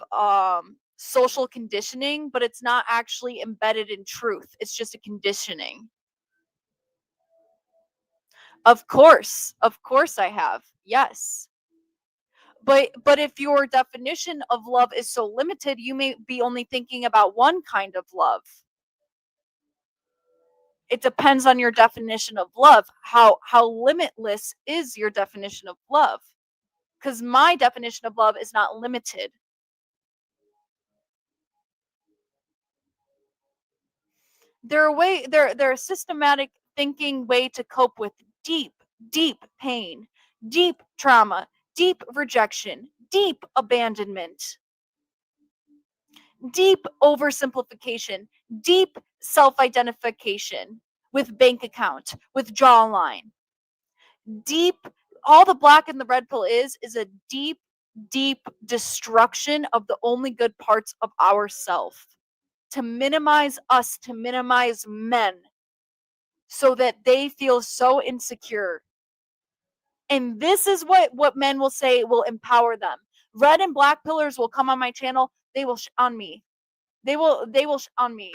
social conditioning, but it's not actually embedded in truth. It's just a conditioning. Of course I have. Yes. But if your definition of love is so limited, you may be only thinking about one kind of love. It depends on your definition of love. How limitless is your definition of love? Because my definition of love is not limited. They're a systematic thinking way to cope with deep pain, deep trauma, deep rejection, deep abandonment, deep oversimplification, deep self-identification with bank account, with jawline, deep. All the black and the red pill is a deep destruction of the only good parts of ourself, to minimize us, to minimize men, so that they feel so insecure. And this is what men will say will empower them. Red and black pillars will come on my channel. They will on me. They will on me.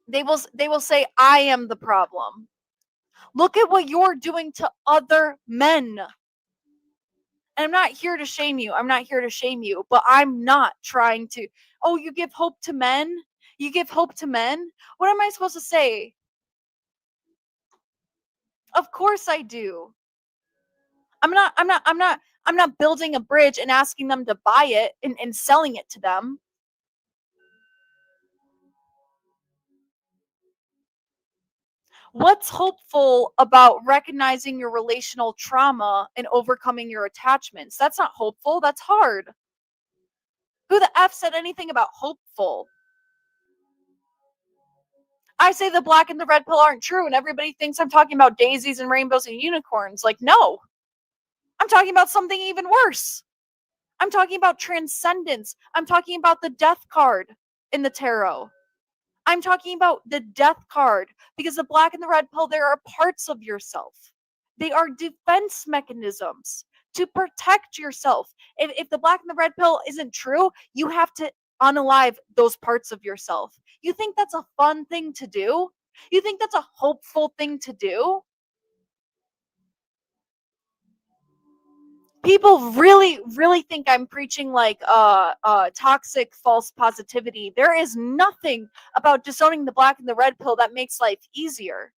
They will say I am the problem. Look at what you're doing to other men. And I'm not here to shame you. I'm not here to shame you, but I'm not trying to. Oh, you give hope to men? You give hope to men? What am I supposed to say? Of course I do. I'm not building a bridge and asking them to buy it and selling it to them. What's hopeful about recognizing your relational trauma and overcoming your attachments? That's not hopeful. That's hard. Who the F said anything about hopeful? I say the black and the red pill aren't true, and everybody thinks I'm talking about daisies and rainbows and unicorns. Like, no, I'm talking about something even worse. I'm talking about transcendence. I'm talking about the death card in the tarot. I'm talking about the death card, because the black and the red pill, there are parts of yourself. They are defense mechanisms to protect yourself. If the black and the red pill isn't true, you have to unalive those parts of yourself. You think that's a fun thing to do? You think that's a hopeful thing to do? People really think I'm preaching like toxic false positivity. There is nothing about disowning the black and the red pill that makes life easier,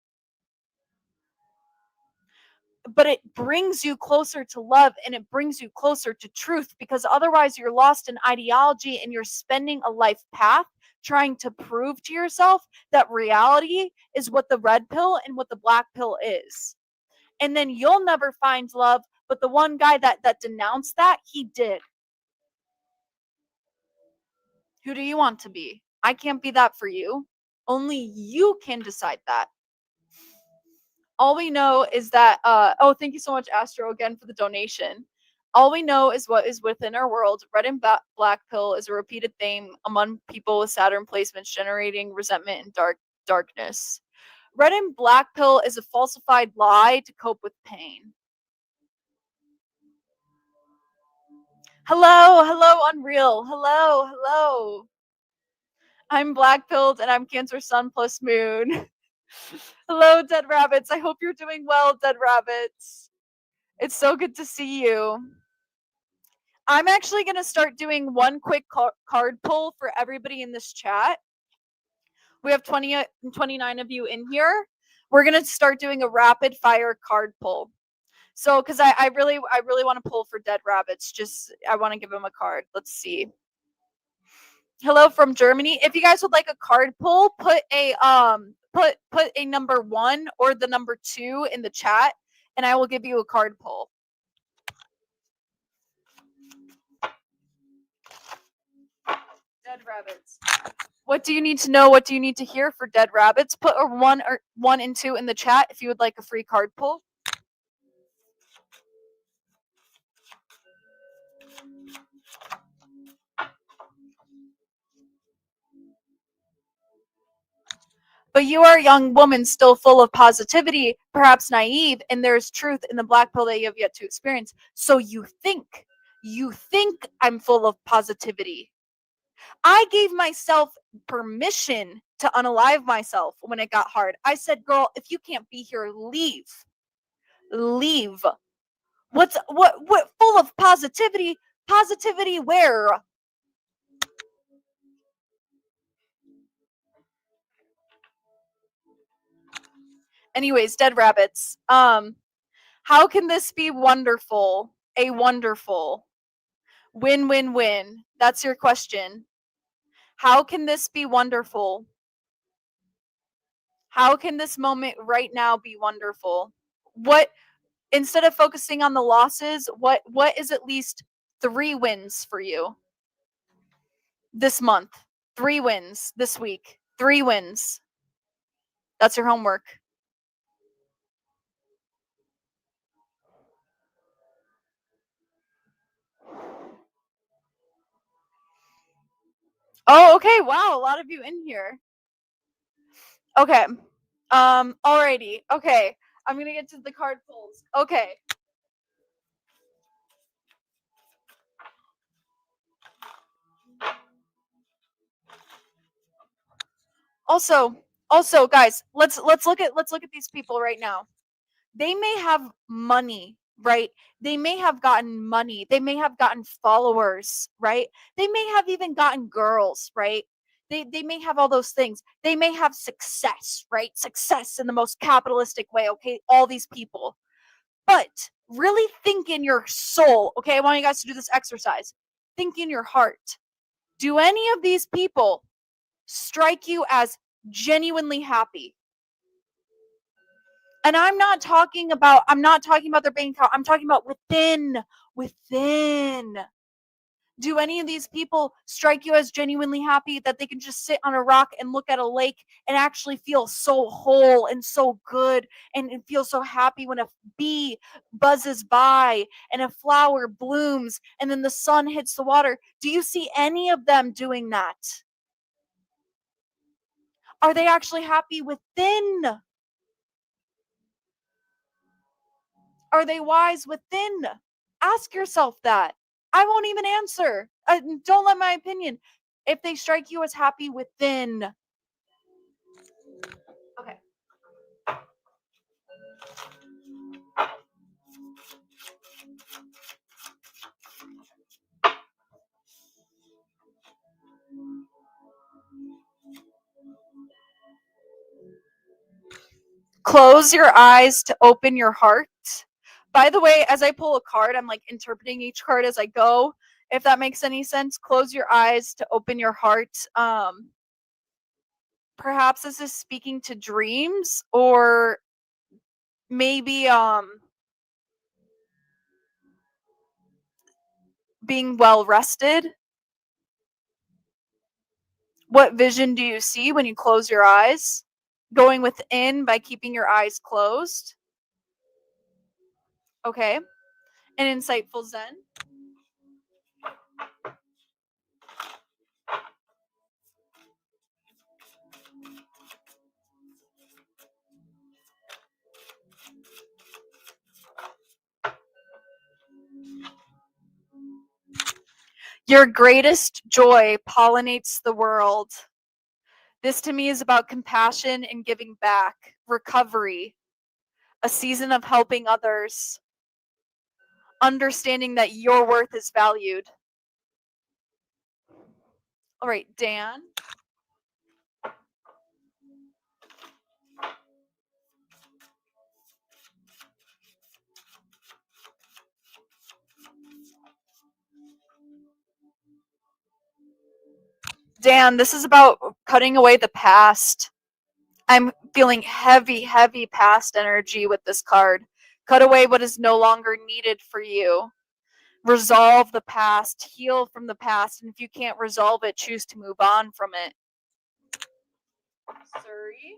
but it brings you closer to love, and it brings you closer to truth, because otherwise you're lost in ideology and you're spending a life path trying to prove to yourself that reality is what the red pill and what the black pill is. And then you'll never find love, but the one guy that denounced that, he did. Who do you want to be? I can't be that for you. Only you can decide that. All we know is that oh, thank you so much, Astro, again, for the donation. All we know is what is within our world. Red and black pill is a repeated theme among people with Saturn placements, generating resentment and darkness. Red and black pill is a falsified lie to cope with pain. Hello, hello, Unreal. Hello, hello. I'm black pilled and I'm Cancer Sun plus Moon. Hello, Dead Rabbits. I hope you're doing well, Dead Rabbits. It's so good to see you. I'm actually going to start doing one quick card pull for everybody in this chat. We have 29 of you in here. We're going to start doing a rapid fire card pull. So, because I really want to pull for Dead Rabbits. Just, I want to give him a card. Let's see. Hello from Germany. If you guys would like a card pull, put a number 1 or the number 2 in the chat, and I will give you a card pull. Dead Rabbits. What do you need to know? What do you need to hear for Dead Rabbits? Put a 1 and 2 in the chat if you would like a free card pull. But you are a young woman still full of positivity, perhaps naive, and there is truth in the black pill that you have yet to experience. So you think I'm full of positivity. I gave myself permission to unalive myself when it got hard. I said, girl, if you can't be here, leave. Leave. What full of positivity? Positivity where? Anyways, Dead Rabbits. How can this be wonderful? A wonderful win-win-win. That's your question. How can this be wonderful? How can this moment right now be wonderful? What, instead of focusing on the losses, what is at least 3 wins for you this month? 3 wins this week. 3 wins. That's your homework. Oh, okay. Wow, a lot of you in here. Okay. Alrighty. Okay. I'm gonna get to the card pulls. Okay. Also, guys, let's look at these people right now. They may have money, right? They may have gotten money. They may have gotten followers, right? They may have even gotten girls, right? They may have all those things. They may have success, right? Success in the most capitalistic way, okay? All these people. But really think in your soul, okay? I want you guys to do this exercise. Think in your heart. Do any of these people strike you as genuinely happy? And I'm not talking about their bank account. I'm talking about within. Do any of these people strike you as genuinely happy that they can just sit on a rock and look at a lake and actually feel so whole and so good and feel so happy when a bee buzzes by and a flower blooms and then the sun hits the water? Do you see any of them doing that? Are they actually happy within? Are they wise within? Ask yourself that. I won't even answer. Don't let my opinion. If they strike you as happy within. Okay. Close your eyes to open your heart. By the way, as I pull a card, I'm like interpreting each card as I go. If that makes any sense, close your eyes to open your heart. Perhaps this is speaking to dreams, or maybe being well rested. What vision do you see when you close your eyes? Going within by keeping your eyes closed. Okay. An insightful Zen. Your greatest joy pollinates the world. This to me is about compassion and giving back, recovery, a season of helping others, understanding that your worth is valued. All right, Dan. Dan, this is about cutting away the past. I'm feeling heavy, heavy past energy with this card. Cut away what is no longer needed for you. Resolve the past, heal from the past, and if you can't resolve it, choose to move on from it. Surrey.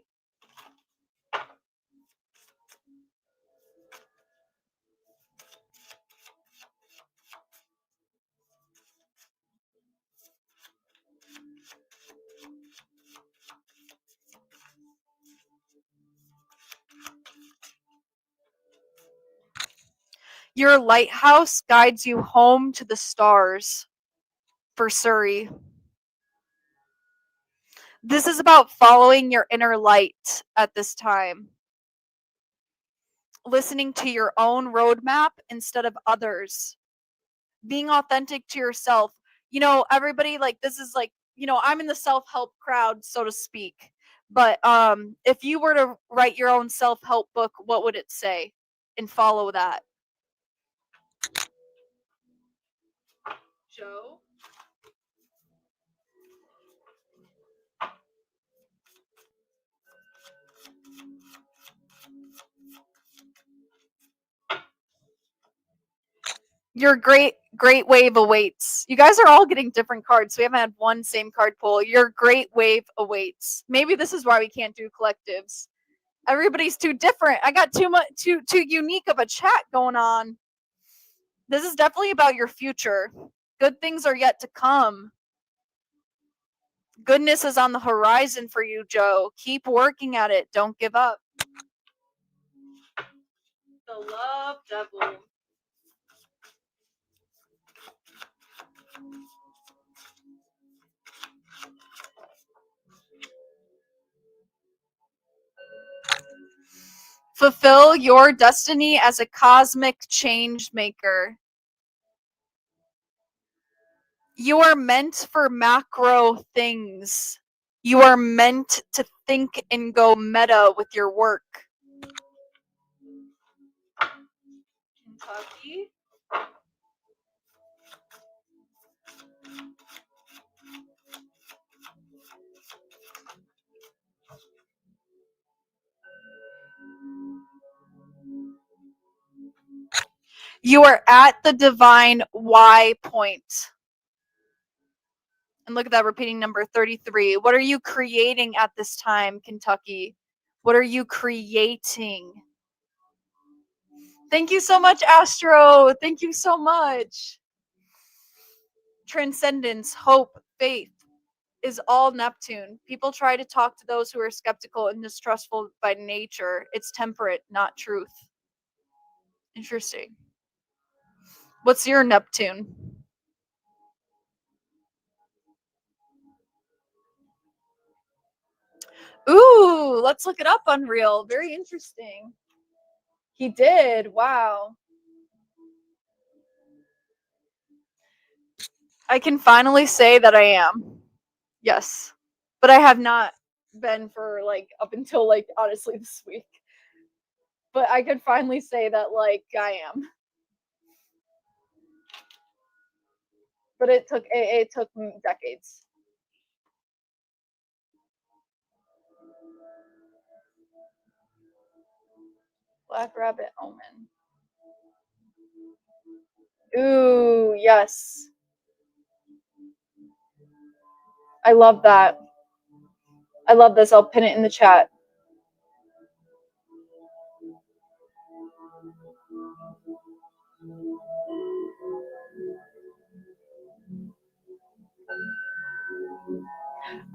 Your lighthouse guides you home to the stars. For Surrey. This is about following your inner light at this time. Listening to your own roadmap instead of others. Being authentic to yourself. You know, everybody, like, this is like, you know, I'm in the self-help crowd, so to speak. But if you were to write your own self-help book, what would it say? And follow that. Joe? Your great wave awaits. You guys are all getting different cards. We haven't had one same card pull. Your great wave awaits. Maybe this is why we can't do collectives. Everybody's too different. I got too unique of a chat going on. This is definitely about your future. Good things are yet to come. Goodness is on the horizon for you, Joe. Keep working at it. Don't give up. The Love Devil. Fulfill your destiny as a cosmic change maker. You are meant for macro things. You are meant to think and go meta with your work. Kentucky. You are at the divine Y point. And look at that repeating number 33. What are you creating at this time, Kentucky? What are you creating? Thank you so much, Astro. Thank you so much. Transcendence, hope, faith is all Neptune. People try to talk to those who are skeptical and distrustful by nature. It's temperate, not truth. Interesting. What's your Neptune? Ooh, let's look it up, Unreal. Very interesting. He did. Wow. I can finally say that I am. Yes. But I have not been for like up until like honestly this week. But I could finally say that like I am. But it took me decades. Black Rabbit Omen. Ooh, yes. I love that. I love this. I'll pin it in the chat.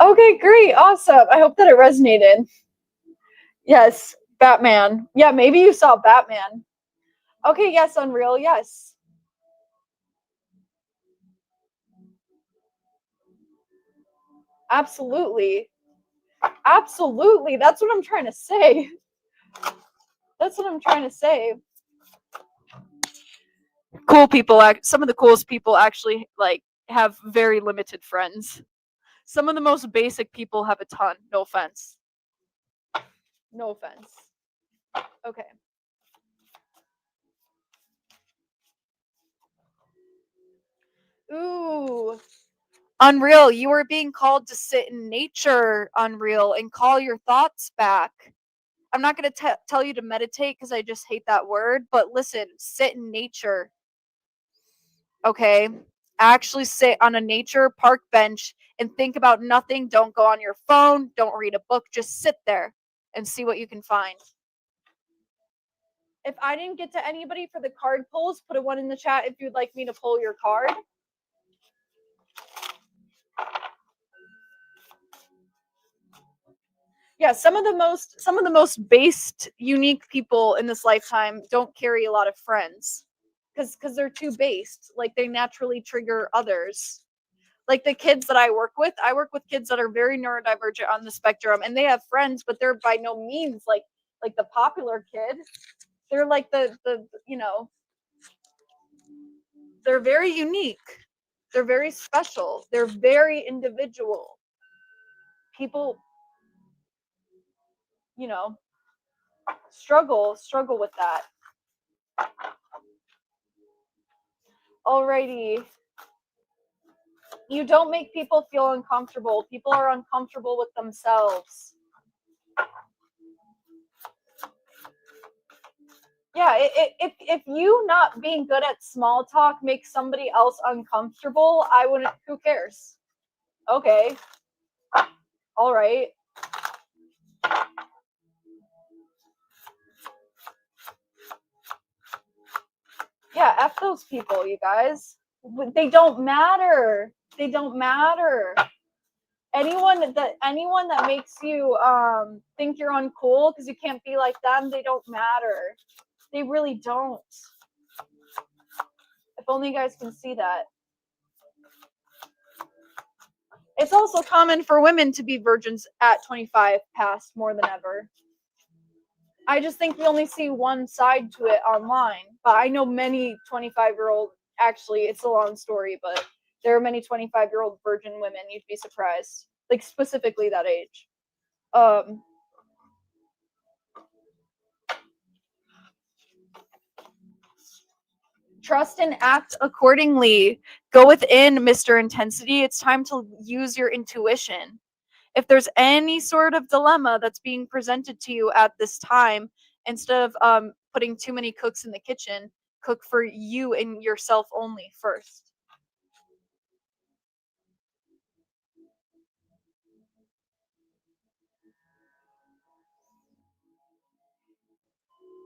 Okay, great. Awesome. I hope that it resonated. Yes, Batman. Yeah, maybe you saw Batman. Okay, yes, Unreal. Yes. Absolutely. Absolutely. That's what I'm trying to say. That's what I'm trying to say. Cool people, some of the coolest people actually like have very limited friends. Some of the most basic people have a ton. No offense. No offense. Okay. Ooh. Unreal, you are being called to sit in nature, Unreal, and call your thoughts back. I'm not going to tell you to meditate because I just hate that word, but listen, sit in nature. Okay? Actually sit on a nature park bench and think about nothing. Don't go on your phone. Don't read a book. Just sit there and see what you can find. If I didn't get to anybody for the card pulls, put a 1 in the chat if you'd like me to pull your card. Yeah, some of the most based, unique people in this lifetime don't carry a lot of friends because they're too based. Like they naturally trigger others. Like the kids that I work with kids that are very neurodivergent on the spectrum, and they have friends, but they're by no means like the popular kid. They're like the they're very unique. They're very special. They're very individual. People, you know, struggle with that. Alrighty. You don't make people feel uncomfortable. People are uncomfortable with themselves. Yeah, if you not being good at small talk makes somebody else uncomfortable, I wouldn't. Who cares? Okay. All right. Yeah, F those people, you guys. They don't matter. They don't matter. Anyone that makes you think you're uncool because you can't be like them, they don't matter. They really don't. If only you guys can see that. It's also common for women to be virgins at 25 past more than ever. I just think we only see one side to it online. But I know many 25-year-old, actually, it's a long story, but there are many 25-year-old virgin women. You'd be surprised. Like, specifically that age. Trust and act accordingly. Go within, Mr. Intensity. It's time to use your intuition. If there's any sort of dilemma that's being presented to you at this time, instead of putting too many cooks in the kitchen, cook for you and yourself only first.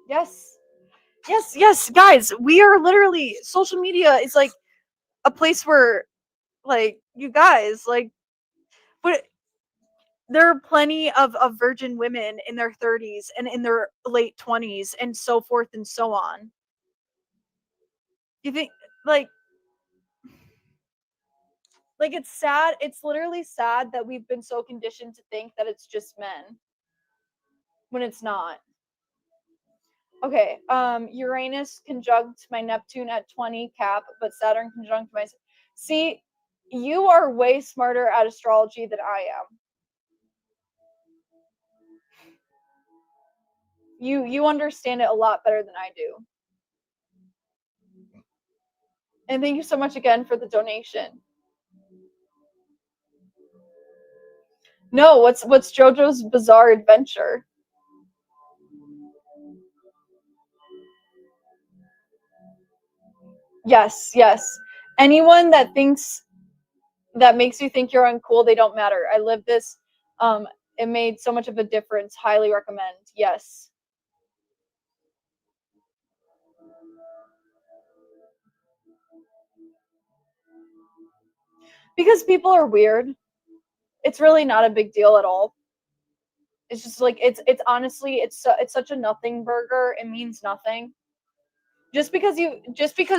Yes, guys, we are literally, social media is like a place where, like, you guys, like, but there are plenty of virgin women in their 30s and in their late 20s and so forth and so on. You think, like, it's sad, it's literally sad that we've been so conditioned to think that it's just men when it's not. Okay, Uranus conjunct my Neptune at 20 cap, but Saturn conjunct my. See, you are way smarter at astrology than I am. You understand it a lot better than I do. And thank you so much again for the donation. No, what's JoJo's Bizarre Adventure? Yes. Anyone that thinks that makes you think you're uncool, they don't matter. I lived this. It made so much of a difference. Highly recommend. Yes. Because people are weird. It's really not a big deal at all. It's just like it's honestly it's such a nothing burger. It means nothing. Just because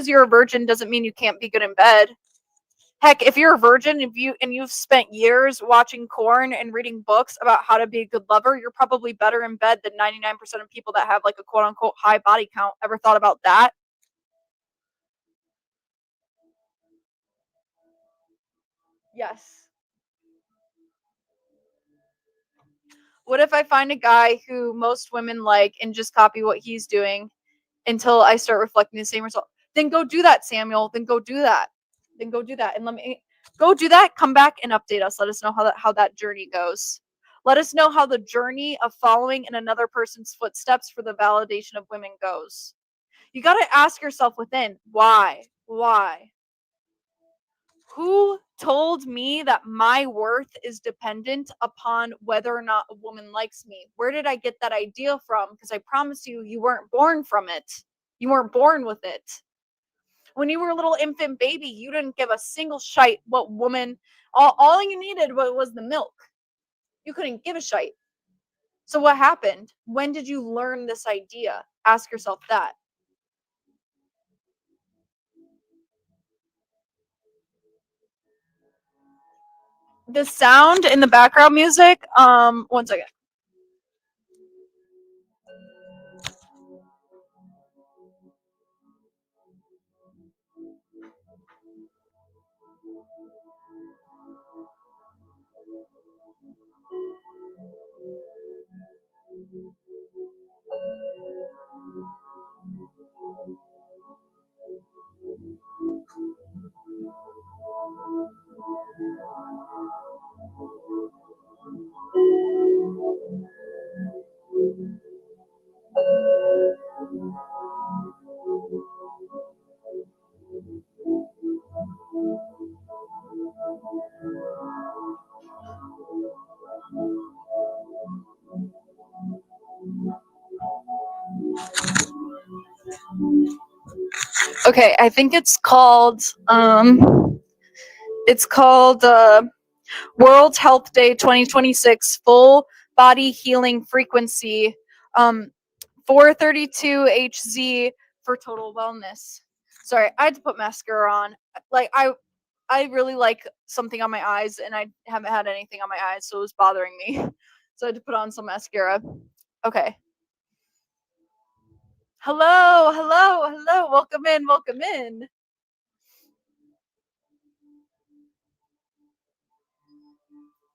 you're a virgin doesn't mean you can't be good in bed. Heck, if you're a virgin, you've spent years watching porn and reading books about how to be a good lover, you're probably better in bed than 99% of people that have like a quote unquote high body count. Ever thought about that? Yes. What if I find a guy who most women like and just copy what he's doing until I start reflecting the same result? Then go do that, Samuel. Then go do that. Then go do that. And let me go do that. Come back and update us. Let us know how that journey goes. Let us know how the journey of following in another person's footsteps for the validation of women goes. You got to ask yourself within, why? Why? Who told me that my worth is dependent upon whether or not a woman likes me? Where did I get that idea from? Because I promise you, you weren't born from it. You weren't born with it. When you were a little infant baby, you didn't give a single shite what woman, all you needed was the milk. You couldn't give a shite. So what happened? When did you learn this idea? Ask yourself that. The sound in the background music, one second. Okay, I think it's called World Health Day 2026 Full Body Healing Frequency 432 HZ for total wellness. Sorry, I had to put mascara on. Like I really like something on my eyes and I haven't had anything on my eyes, so it was bothering me. So I had to put on some mascara. Okay. Hello, hello, hello. Welcome in, welcome in.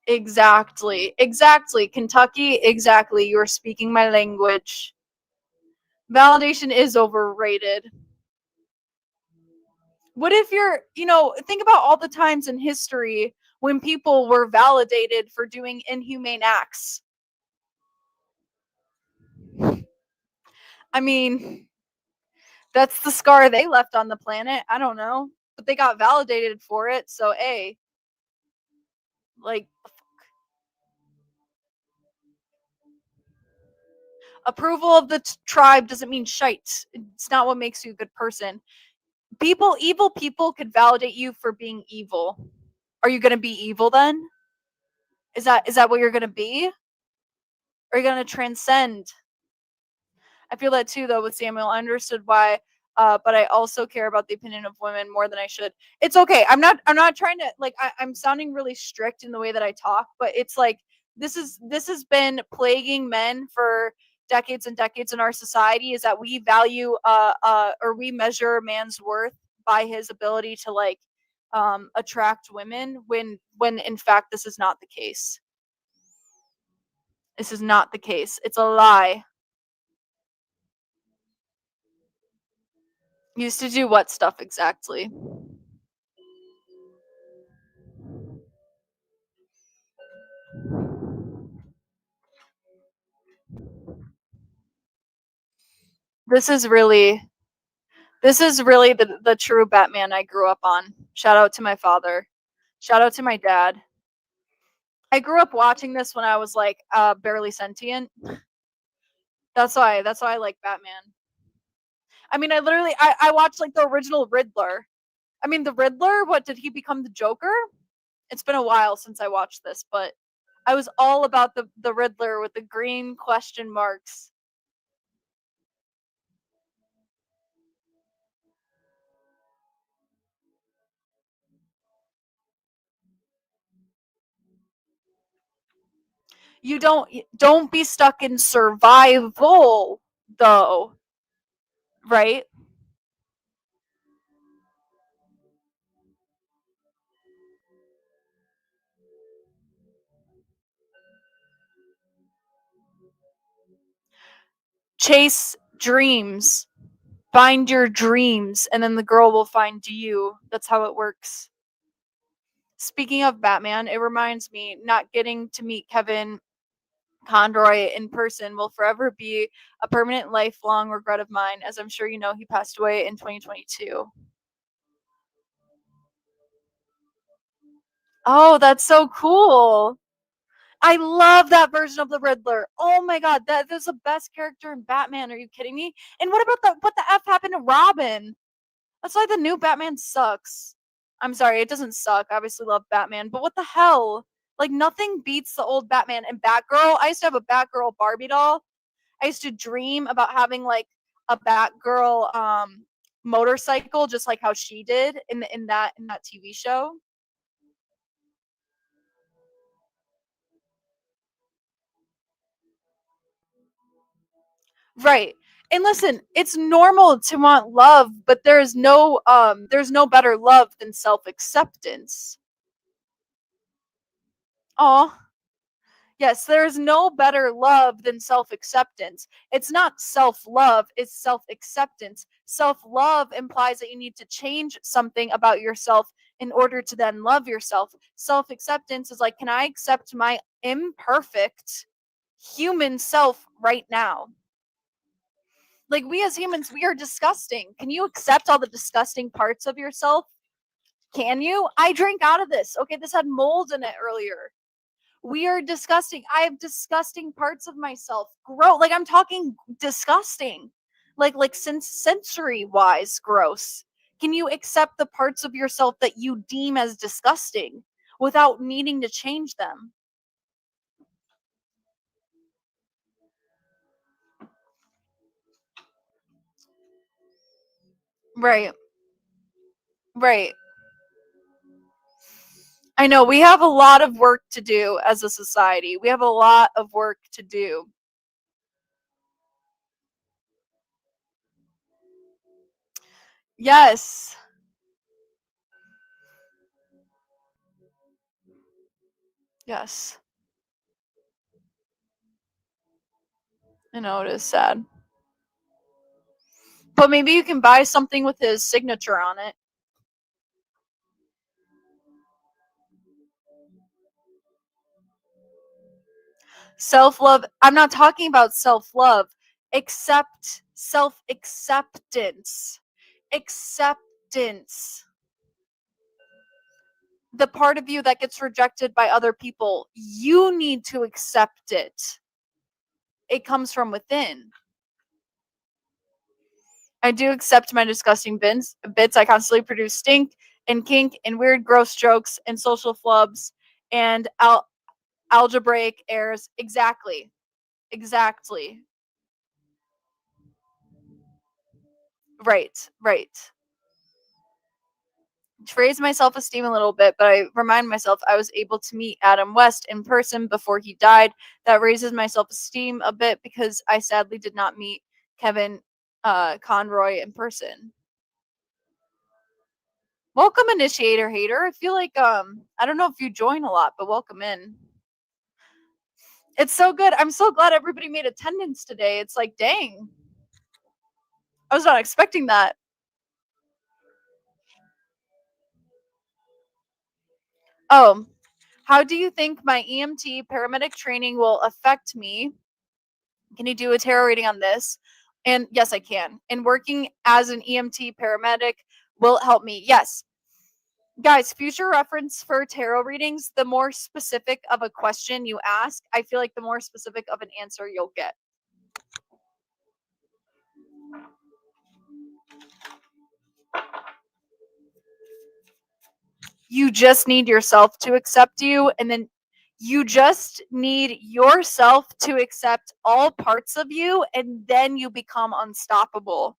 Exactly. Exactly. Kentucky, exactly. You are speaking my language. Validation is overrated. What if think about all the times in history when people were validated for doing inhumane acts? I mean, that's the scar they left on the planet. I don't know. But they got validated for it. So, A, like, approval of the tribe doesn't mean shite. It's not what makes you a good person. Evil people could validate you for being evil. Are you going to be evil then? Is that what you're going to be? Are you going to transcend? I feel that too, though, with Samuel. I understood why, but I also care about the opinion of women more than I should. It's okay. I'm not trying to like. I'm sounding really strict in the way that I talk, but it's like this has been plaguing men for decades and decades in our society. Is that we value or we measure a man's worth by his ability to like attract women when in fact this is not the case. This is not the case. It's a lie. Used to do what stuff exactly? This is really the true Batman I grew up on. Shout out to my father. Shout out to my dad. I grew up watching this when I was like barely sentient. That's why I like Batman. I mean, I watched like the original Riddler. I mean, the Riddler, what did he become the Joker? It's been a while since I watched this, but I was all about the Riddler with the green question marks. You don't be stuck in survival though, right? Chase dreams. Find your dreams, and then the girl will find you. That's how it works. Speaking of Batman, it reminds me, not getting to meet Kevin Conroy in person will forever be a permanent lifelong regret of mine, as I'm sure you know he passed away in 2022. Oh, that's so cool. I love that version of the Riddler. Oh my god, that's the best character in Batman. Are you kidding me? And what the F happened to Robin? That's why the new Batman sucks. I'm sorry, it doesn't suck. I obviously love Batman, but what the hell? Like nothing beats the old Batman and Batgirl. I used to have a Batgirl Barbie doll. I used to dream about having like a Batgirl motorcycle, just like how she did in that TV show. Right. And listen, it's normal to want love, but there's no better love than self-acceptance. Oh, yes, there's no better love than self acceptance. It's not self love, it's self acceptance. Self love implies that you need to change something about yourself in order to then love yourself. Self acceptance is like, can I accept my imperfect human self right now? Like, we as humans, we are disgusting. Can you accept all the disgusting parts of yourself? Can you? I drank out of this. Okay, this had mold in it earlier. We are disgusting. I have disgusting parts of myself. Gross. Like, I'm talking disgusting. Like since sensory wise gross. Can you accept the parts of yourself that you deem as disgusting without needing to change them? Right. Right. I know we have a lot of work to do as a society. We have a lot of work to do. Yes. Yes. I know it is sad. But maybe you can buy something with his signature on it. Self love. I'm not talking about self love. Accept self acceptance. Acceptance. The part of you that gets rejected by other people, you need to accept it. It comes from within. I do accept my disgusting bits. I constantly produce stink and kink and weird gross jokes and social flubs and algebraic errors. Exactly. Exactly. Right. Right. To raise my self esteem a little bit, but I remind myself I was able to meet Adam West in person before he died. That raises my self esteem a bit because I sadly did not meet Kevin Conroy in person. Welcome, initiator hater. I feel like I don't know if you join a lot, but welcome in. It's so good. I'm so glad everybody made attendance today. It's like, dang, I was not expecting that. Oh, how do you think my EMT paramedic training will affect me? Can you do a tarot reading on this? And yes, I can. And working as an EMT paramedic will help me. Yes. Guys, future reference for tarot readings, the more specific of a question you ask, I feel like the more specific of an answer you'll get. You just need yourself to accept you, and then you just need yourself to accept all parts of you, and then you become unstoppable.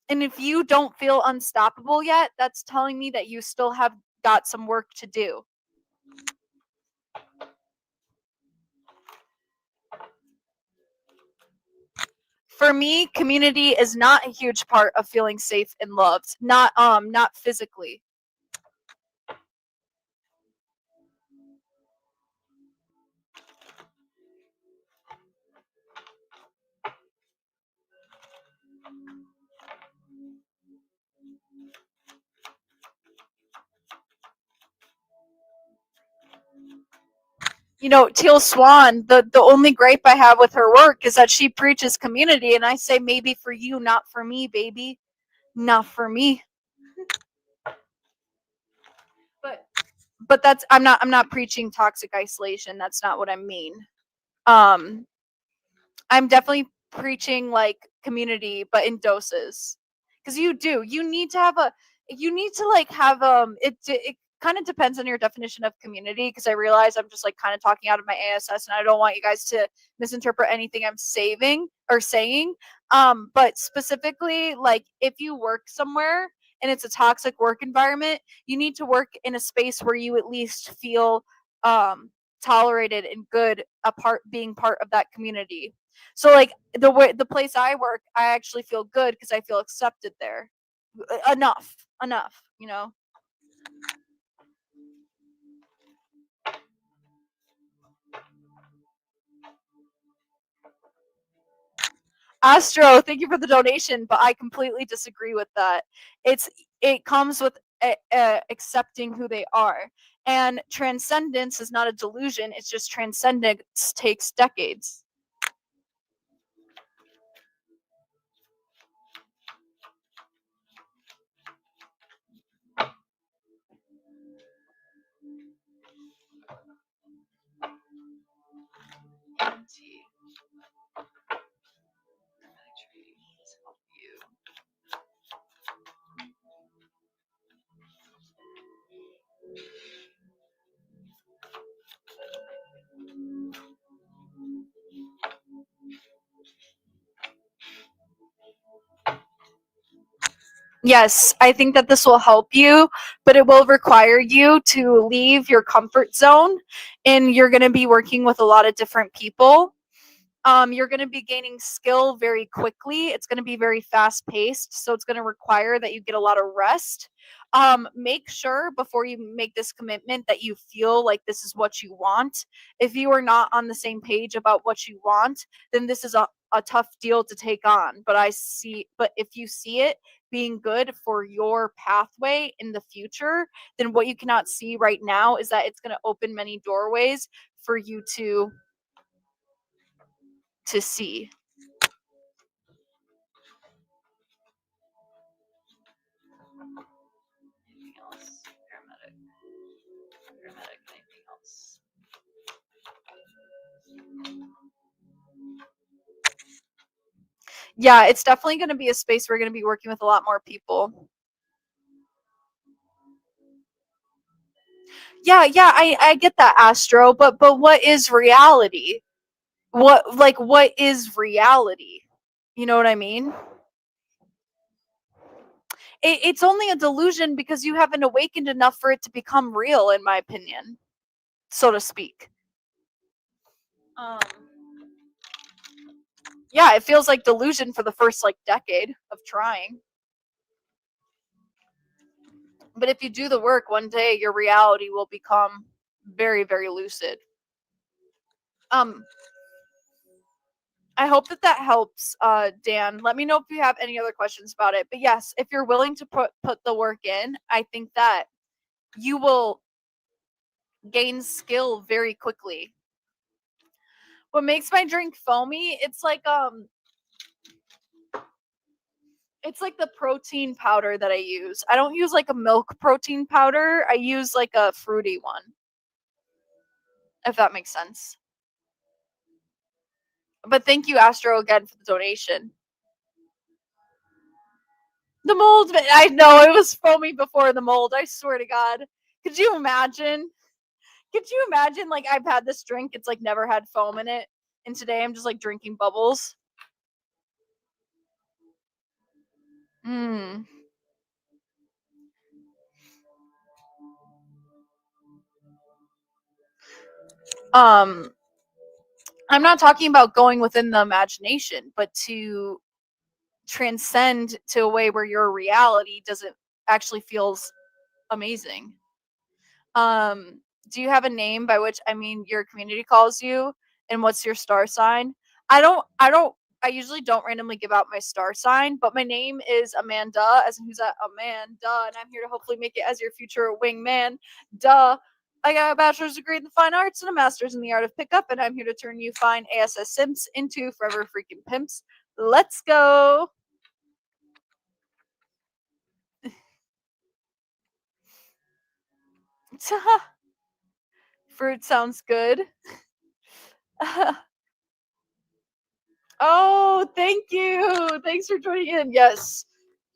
And if you don't feel unstoppable yet, that's telling me that you still have got some work to do. For me, community is not a huge part of feeling safe and loved. Not physically. You know, Teal Swan, the only gripe I have with her work is that she preaches community, and I say maybe for you, not for me, baby. Not for me. But that's I'm not preaching toxic isolation. That's not what I mean. Um I'm definitely preaching like community, but in doses. Because you need to have a, you need to like have it kind of depends on your definition of community. Because I realize I'm just like kind of talking out of my ASS, and I don't want you guys to misinterpret anything I'm saving or saying. But specifically, like if you work somewhere and it's a toxic work environment, you need to work in a space where you at least feel tolerated and good, being part of that community. So like the place I work, I actually feel good because I feel accepted there. Enough, you know. Astro, thank you for the donation, but I completely disagree with that. It comes with accepting who they are, and transcendence is not a delusion. It's just transcendence takes decades. Yes, I think that this will help you, but it will require you to leave your comfort zone, and you're going to be working with a lot of different people. You're going to be gaining skill very quickly. It's going to be very fast paced, so it's going to require that you get a lot of rest. Make sure before you make this commitment that you feel like this is what you want. If you are not on the same page about what you want, then this is a tough deal to take on. But if you see it being good for your pathway in the future, then what you cannot see right now is that it's going to open many doorways for you to see. Anything else? Paramedic. Paramedic. Anything else? Yeah, it's definitely going to be a space we're going to be working with a lot more people. Yeah, I get that, Astro, but what is reality? What is reality? You know what I mean? It's only a delusion because you haven't awakened enough for it to become real, in my opinion, so to speak. Um, yeah, it feels like delusion for the first like decade of trying. But if you do the work, one day your reality will become very, very lucid. Um, I hope that helps, Dan. Let me know if you have any other questions about it. But yes, if you're willing to put the work in, I think that you will gain skill very quickly. What makes my drink foamy? It's like the protein powder that I use. I don't use like a milk protein powder. I use like a fruity one. If that makes sense. But thank you, Astro, again for the donation. The mold, I know it was foamy before the mold. I swear to God. Could you imagine? Could you imagine? Like I've had this drink, it's like never had foam in it, and today I'm just like drinking bubbles. Hmm. Um. I'm not talking about going within the imagination, but to transcend to a way where your reality doesn't actually feels amazing. Do you have a name by which, I mean, your community calls you, and what's your star sign? I usually don't randomly give out my star sign, but my name is Amanda, as in who's that? Amanda, and I'm here to hopefully make it as your future wingman. Duh. I got a bachelor's degree in the fine arts and a master's in the art of pickup, and I'm here to turn you fine ASS simps into forever freaking pimps. Let's go. Fruit sounds good. Oh, thank you. Thanks for joining in. Yes.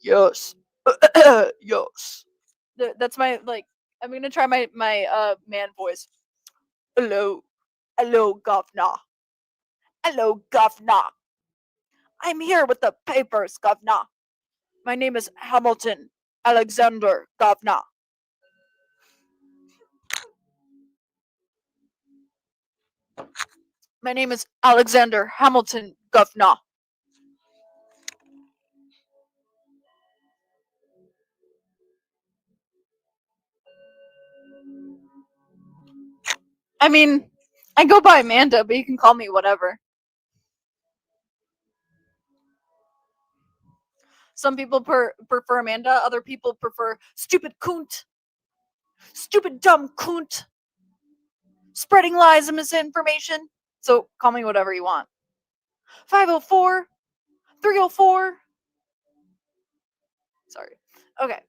Yes. Yes. That's my, like, I'm gonna try my man voice. Hello. Hello, governor. Hello, governor. I'm here with the papers, governor. My name is Hamilton Alexander, governor. My name is Alexander Hamilton, governor. I mean, I go by Amanda, but you can call me whatever. Some people prefer Amanda, other people prefer stupid coont. Stupid dumb coont. Spreading lies and misinformation. So call me whatever you want. 504, 304. Sorry. Okay.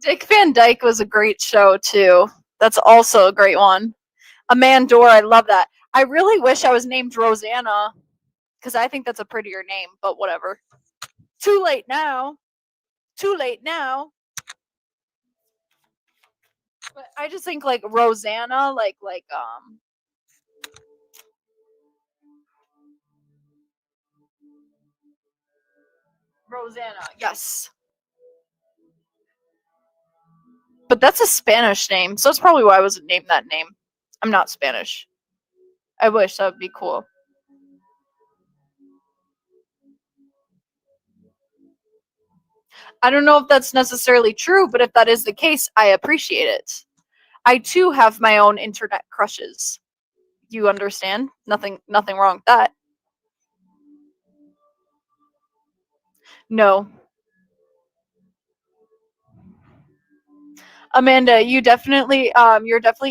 Dick Van Dyke was a great show too. That's also a great one. Amandor, I love that. I really wish I was named Rosanna because I think that's a prettier name, but whatever. Too late now. Too late now. But I just think like Rosanna, like Rosanna. Yes. But that's a Spanish name, so that's probably why I wasn't named that name. I'm not Spanish. I wish that would be cool. I don't know if that's necessarily true, but if that is the case, I appreciate it. I too have my own internet crushes. You understand? Nothing wrong with that. No. Amanda, you're definitely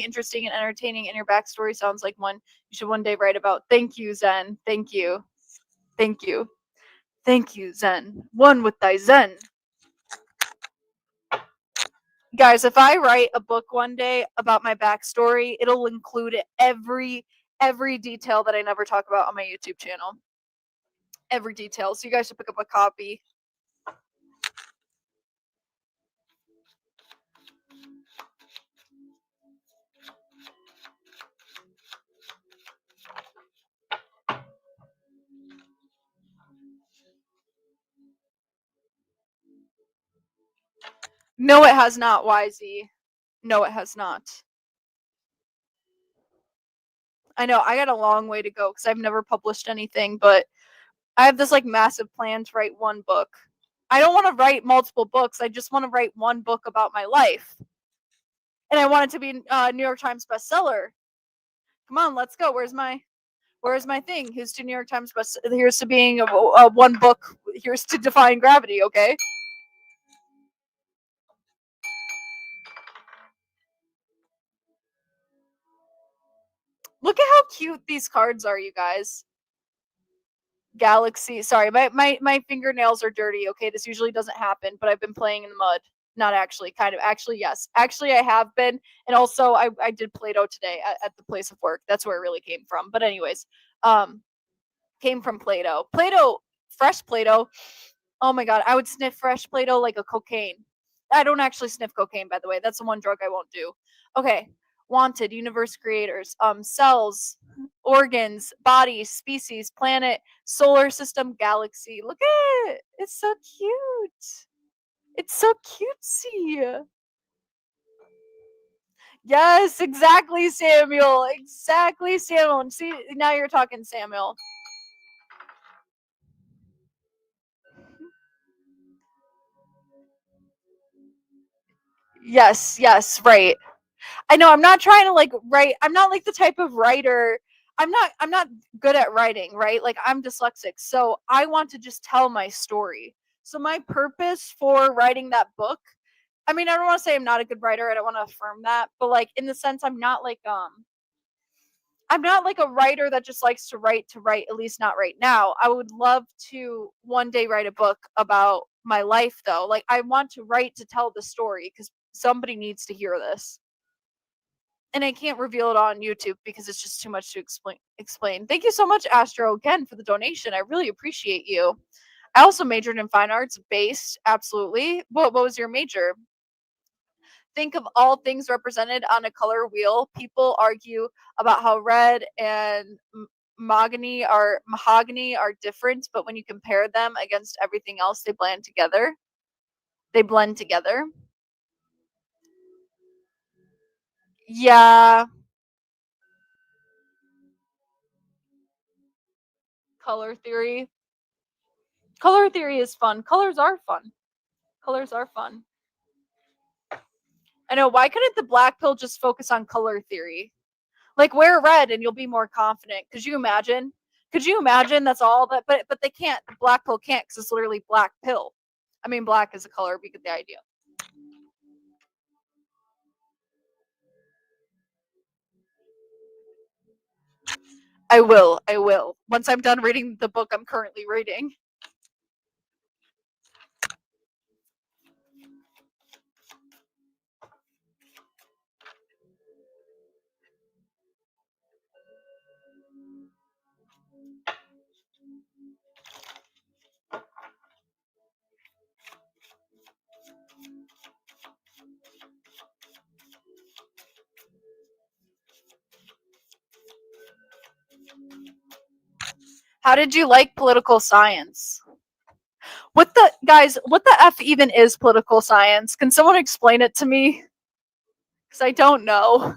interesting and entertaining, and your backstory sounds like one you should one day write about. Thank you, Zen. Thank you. Thank you. Thank you, Zen. One with thy Zen. Guys, if I write a book one day about my backstory, it'll include every detail that I never talk about on my YouTube channel. Every detail. So you guys should pick up a copy. No, it has not, YZ. No, it has not. I know I got a long way to go because I've never published anything, but I have this like massive plan to write one book. I don't want to write multiple books. I just want to write one book about my life, and I want it to be a New York Times bestseller. Come on, let's go. Where's my thing? Here's to New York Times best. Here's to being a one book. Here's to Defying Gravity. Okay. Look at how cute these cards are, you guys. Galaxy. Sorry, my fingernails are dirty. Okay, this usually doesn't happen, but I've been playing in the mud. Not actually, kind of. Actually, yes. Actually, I have been. And also, I did Play-Doh today at the place of work. That's where it really came from. But, anyways, came from Play-Doh. Play-Doh, fresh Play-Doh. Oh my God, I would sniff fresh Play-Doh like a cocaine. I don't actually sniff cocaine, by the way. That's the one drug I won't do. Okay. Wanted, universe creators, cells, organs, body, species, planet, solar system, galaxy. Look at it. It's so cute. It's so cutesy. Yes, exactly, Samuel. Exactly, Samuel. See, now you're talking, Samuel. Yes, yes, right. I know I'm not trying to like write. I'm not like the type of writer. I'm not good at writing, right? Like I'm dyslexic. So I want to just tell my story. So my purpose for writing that book, I mean, I don't want to say I'm not a good writer. I don't want to affirm that, but like in the sense I'm not like a writer that just likes to write, at least not right now. I would love to one day write a book about my life though. Like I want to write to tell the story cuz somebody needs to hear this. And I can't reveal it on YouTube because it's just too much to explain. Thank you so much, Astro, again for the donation. I really appreciate you. I also majored in fine arts, based, absolutely. What was your major? Think of all things represented on a color wheel. People argue about how red and mahogany are different, but when you compare them against everything else, they blend together. They blend together. Yeah, color theory. Color theory is fun. Colors are fun. Colors are fun. I know. Why couldn't the black pill just focus on color theory? Like wear red and you'll be more confident. Could you imagine? Could you imagine? That's all that. But they can't. The black pill can't because it's literally black pill. I mean, black is a color. We get the idea. I will. I will. Once I'm done reading the book I'm currently reading. How did you like political science? What the guys? What the f even is political science? Can someone explain it to me? Because I don't know.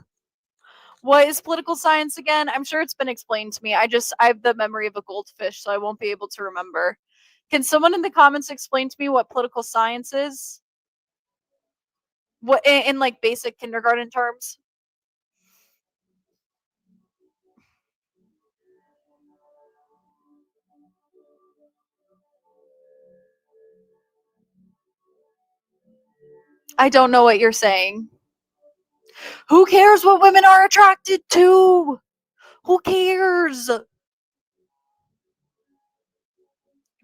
What is political science again? I'm sure it's been explained to me. I have the memory of a goldfish, so I won't be able to remember. Can someone in the comments explain to me what political science is? What in like basic kindergarten terms? I don't know what you're saying. Who cares what women are attracted to? Who cares?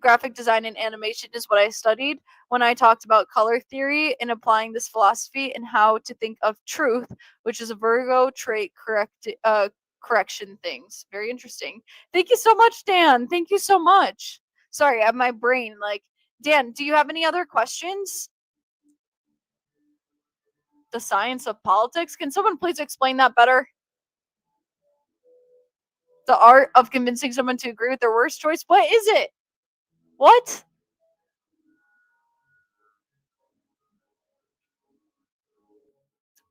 Graphic design and animation is what I studied when I talked about color theory and applying this philosophy and how to think of truth, which is a Virgo trait correction things. Very interesting. Thank you so much, Dan. Thank you so much. Sorry, I have my brain like Dan, do you have any other questions? The science of politics? Can someone please explain that better? The art of convincing someone to agree with their worst choice? What is it? What?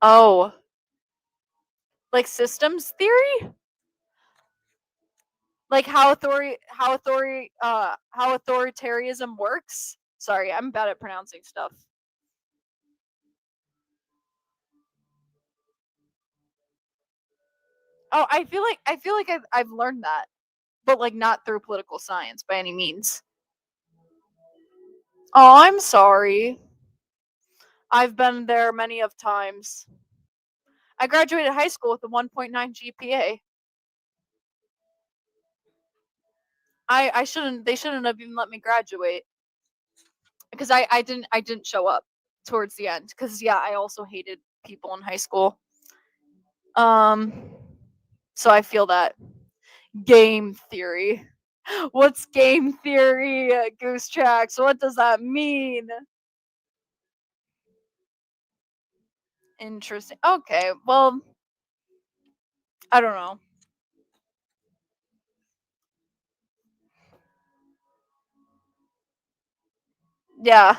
Oh, like systems theory? Like how authoritarianism works. Sorry, I'm bad at pronouncing stuff. Oh, I feel like I've learned that, but like not through political science by any means. Oh, I'm sorry. I've been there many of times. I graduated high school with a 1.9 GPA. I shouldn't they shouldn't have even let me graduate because I didn't show up. towards the end, because yeah, I also hated people in high school. So I feel that. Game theory. What's game theory, Goose Tracks? What does that mean? Interesting. Okay, well, I don't know. Yeah.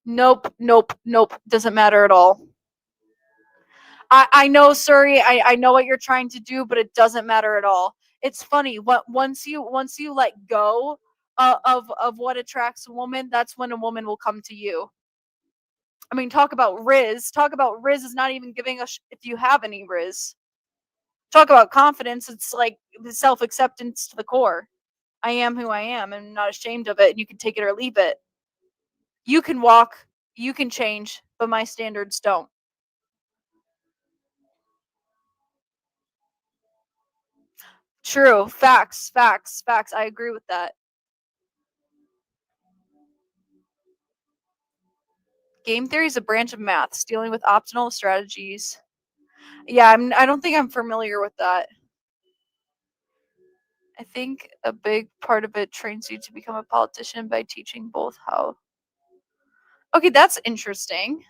Nope, nope, nope. Doesn't matter at all. I know, Suri. I know what you're trying to do, but it doesn't matter at all. It's funny. Once you let go of what attracts a woman, that's when a woman will come to you. I mean, talk about Riz. Talk about Riz is not even giving a if you have any Riz. Talk about confidence. It's like self acceptance to the core. I am who I am. I'm not ashamed of it, and you can take it or leave it. You can walk, you can change, but my standards don't. True. Facts, facts, facts. I agree with that. Game theory is a branch of math, dealing with optional strategies. Yeah, I don't think I'm familiar with that. I think a big part of it trains you to become a politician by teaching both how. Okay, that's interesting.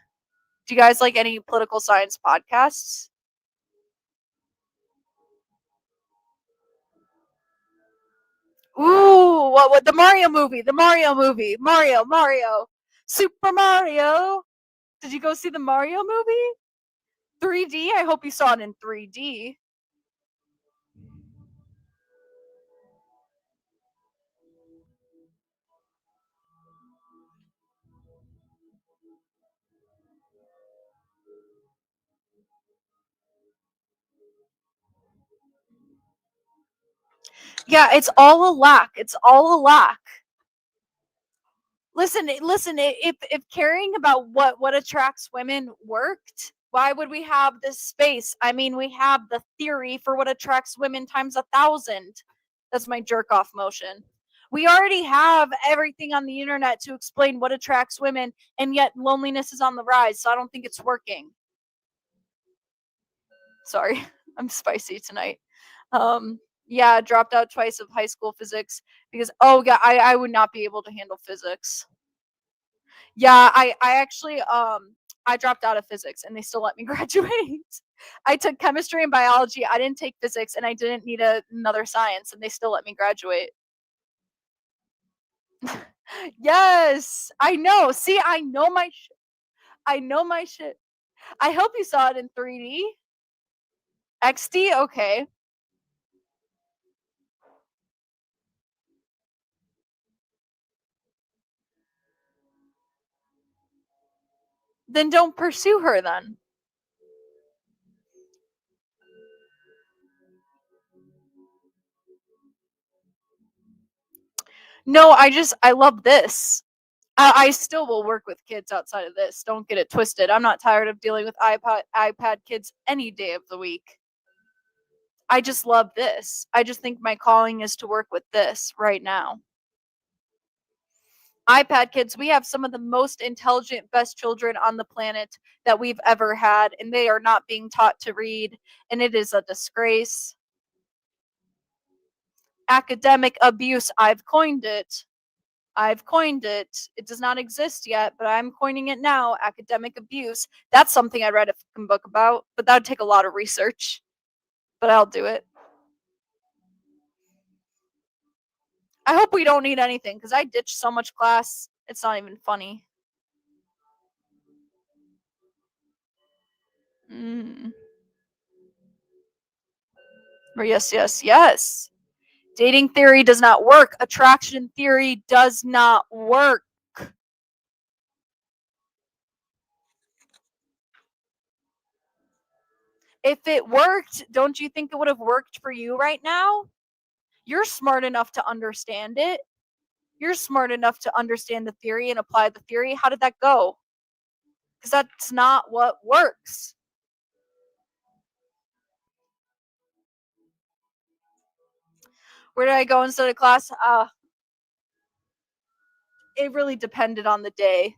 Do you guys like any political science podcasts? Ooh, what the Mario movie? The Mario movie. Mario. Super Mario. Did you go see the Mario movie? 3D? I hope you saw it in 3D. Yeah, it's all a lack. It's all a lack. Listen. If caring about what attracts women worked, why would we have this space? I mean, we have the theory for what attracts women times 1,000. That's my jerk off motion. We already have everything on the internet to explain what attracts women, and yet loneliness is on the rise. So I don't think it's working. Sorry, I'm spicy tonight. Yeah, dropped out twice of high school physics because oh yeah, I would not be able to handle physics. Yeah, I actually I dropped out of physics and they still let me graduate. I took chemistry and biology. I didn't take physics and I didn't need another science and they still let me graduate. Yes, I know. See, I know my I know my shit. I hope you saw it in 3D. XD, okay. Then don't pursue her then. No, I love this. I still will work with kids outside of this. Don't get it twisted. I'm not tired of dealing with iPad kids any day of the week. I just love this. I just think my calling is to work with this right now. iPad kids, we have some of the most intelligent, best children on the planet that we've ever had, and they are not being taught to read, and it is a disgrace. Academic abuse, I've coined it. I've coined it. It does not exist yet, but I'm coining it now. Academic abuse. That's something I read a fucking book about, but that would take a lot of research. But I'll do it. I hope we don't need anything because I ditched so much class. It's not even funny. Mm. Yes, yes, yes. Dating theory does not work. Attraction theory does not work. If it worked, don't you think it would have worked for you right now? You're smart enough to understand it. You're smart enough to understand the theory and apply the theory. How did that go? Because that's not what works. Where did I go instead of class? It really depended on the day.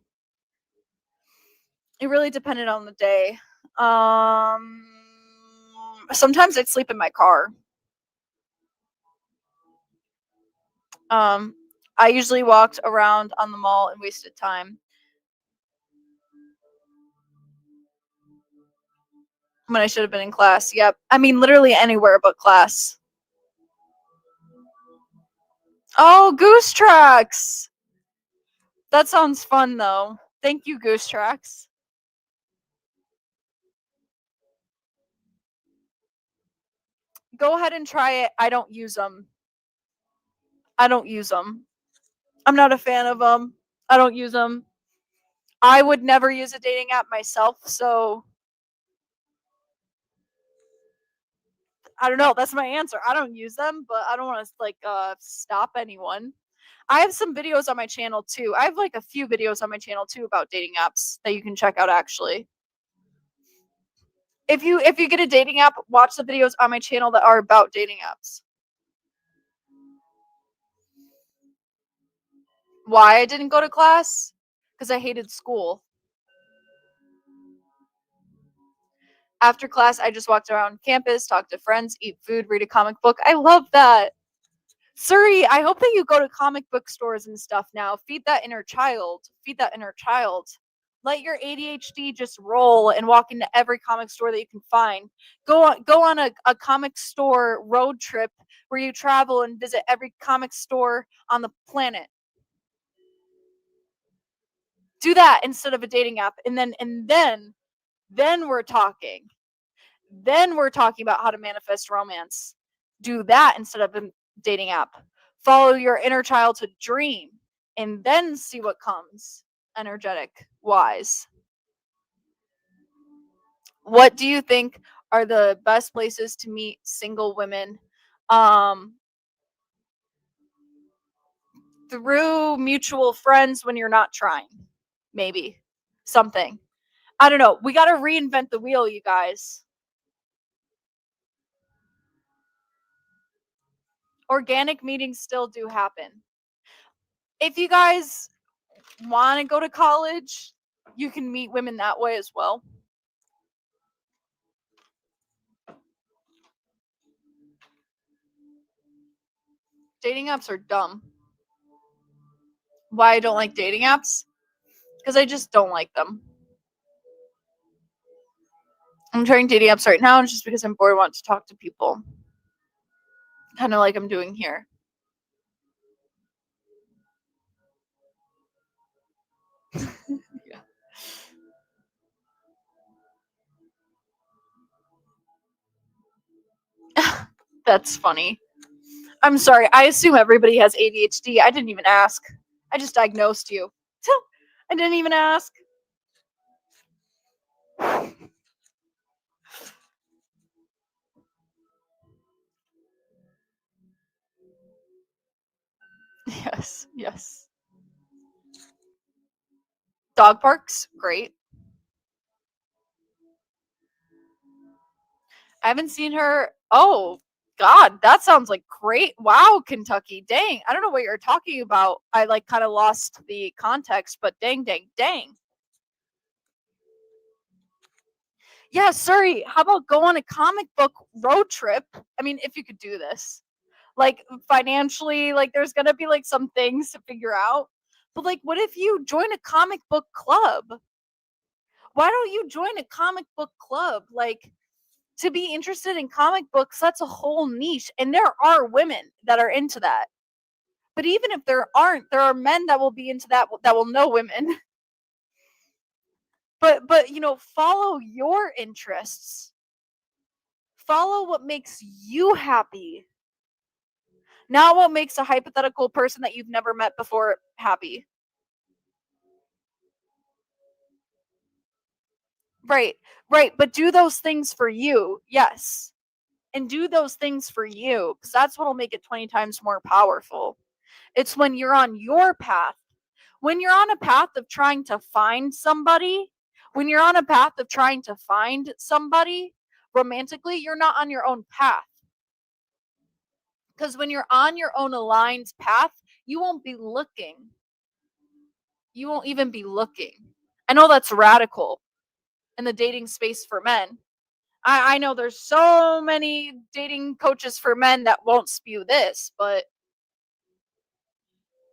It really depended on the day. Sometimes I'd sleep in my car. I usually walked around on the mall and wasted time. When I should have been in class. Yep. I mean, literally anywhere but class. Oh, Goose Tracks. That sounds fun, though. Thank you, Goose Tracks. Go ahead and try it. I don't use them. I don't use them. I'm not a fan of them. I don't use them. I would never use a dating app myself, so I don't know. That's my answer. I don't use them, but I don't want to stop anyone. I have some videos on my channel too. I have like a few videos on my channel too about dating apps that you can check out actually. If you get a dating app, watch the videos on my channel that are about dating apps. Why I didn't go to class? Because I hated school. After class, I just walked around campus, talked to friends, eat food, read a comic book. I love that. Suri, I hope that you go to comic book stores and stuff now. Feed that inner child. Feed that inner child. Let your ADHD just roll and walk into every comic store that you can find. Go on a comic store road trip where you travel and visit every comic store on the planet. Do that instead of a dating app, and then we're talking. Then we're talking about how to manifest romance. Do that instead of a dating app. Follow your inner childhood dream and then see what comes energetic wise. What do you think are the best places to meet single women? Through mutual friends when you're not trying. Maybe. Something. I don't know. We got to reinvent the wheel, you guys. Organic meetings still do happen. If you guys want to go to college, you can meet women that way as well. Dating apps are dumb. Why I don't like dating apps? Because I just don't like them. I'm trying dating apps right now, and just because I'm bored, I want to talk to people. Kind of like I'm doing here. Yeah. That's funny. I'm sorry. I assume everybody has ADHD. I didn't even ask. I just diagnosed you. I didn't even ask. Yes, yes. Dog parks, great. I haven't seen her. Oh, God, that sounds like great. Wow, Kentucky. Dang. I don't know what you're talking about. I like kind of lost the context, but dang, dang, dang. Yeah, sorry. How about go on a comic book road trip? I mean, if you could do this. Like financially, like there's going to be like some things to figure out. But like what if you join a comic book club? Why don't you join a comic book club? Like to be interested in comic books, that's a whole niche. And there are women that are into that. But even if there aren't, there are men that will be into that will know women. But you know, follow your interests. Follow what makes you happy. Not what makes a hypothetical person that you've never met before happy. Right. Right, but do those things for you. Yes. And do those things for you because that's what'll make it 20 times more powerful. It's when you're on your path. When you're on a path of trying to find somebody, romantically, you're not on your own path. Because when you're on your own aligned path, you won't be looking. You won't even be looking. I know that's radical in the dating space for men. I know there's so many dating coaches for men that won't spew this, but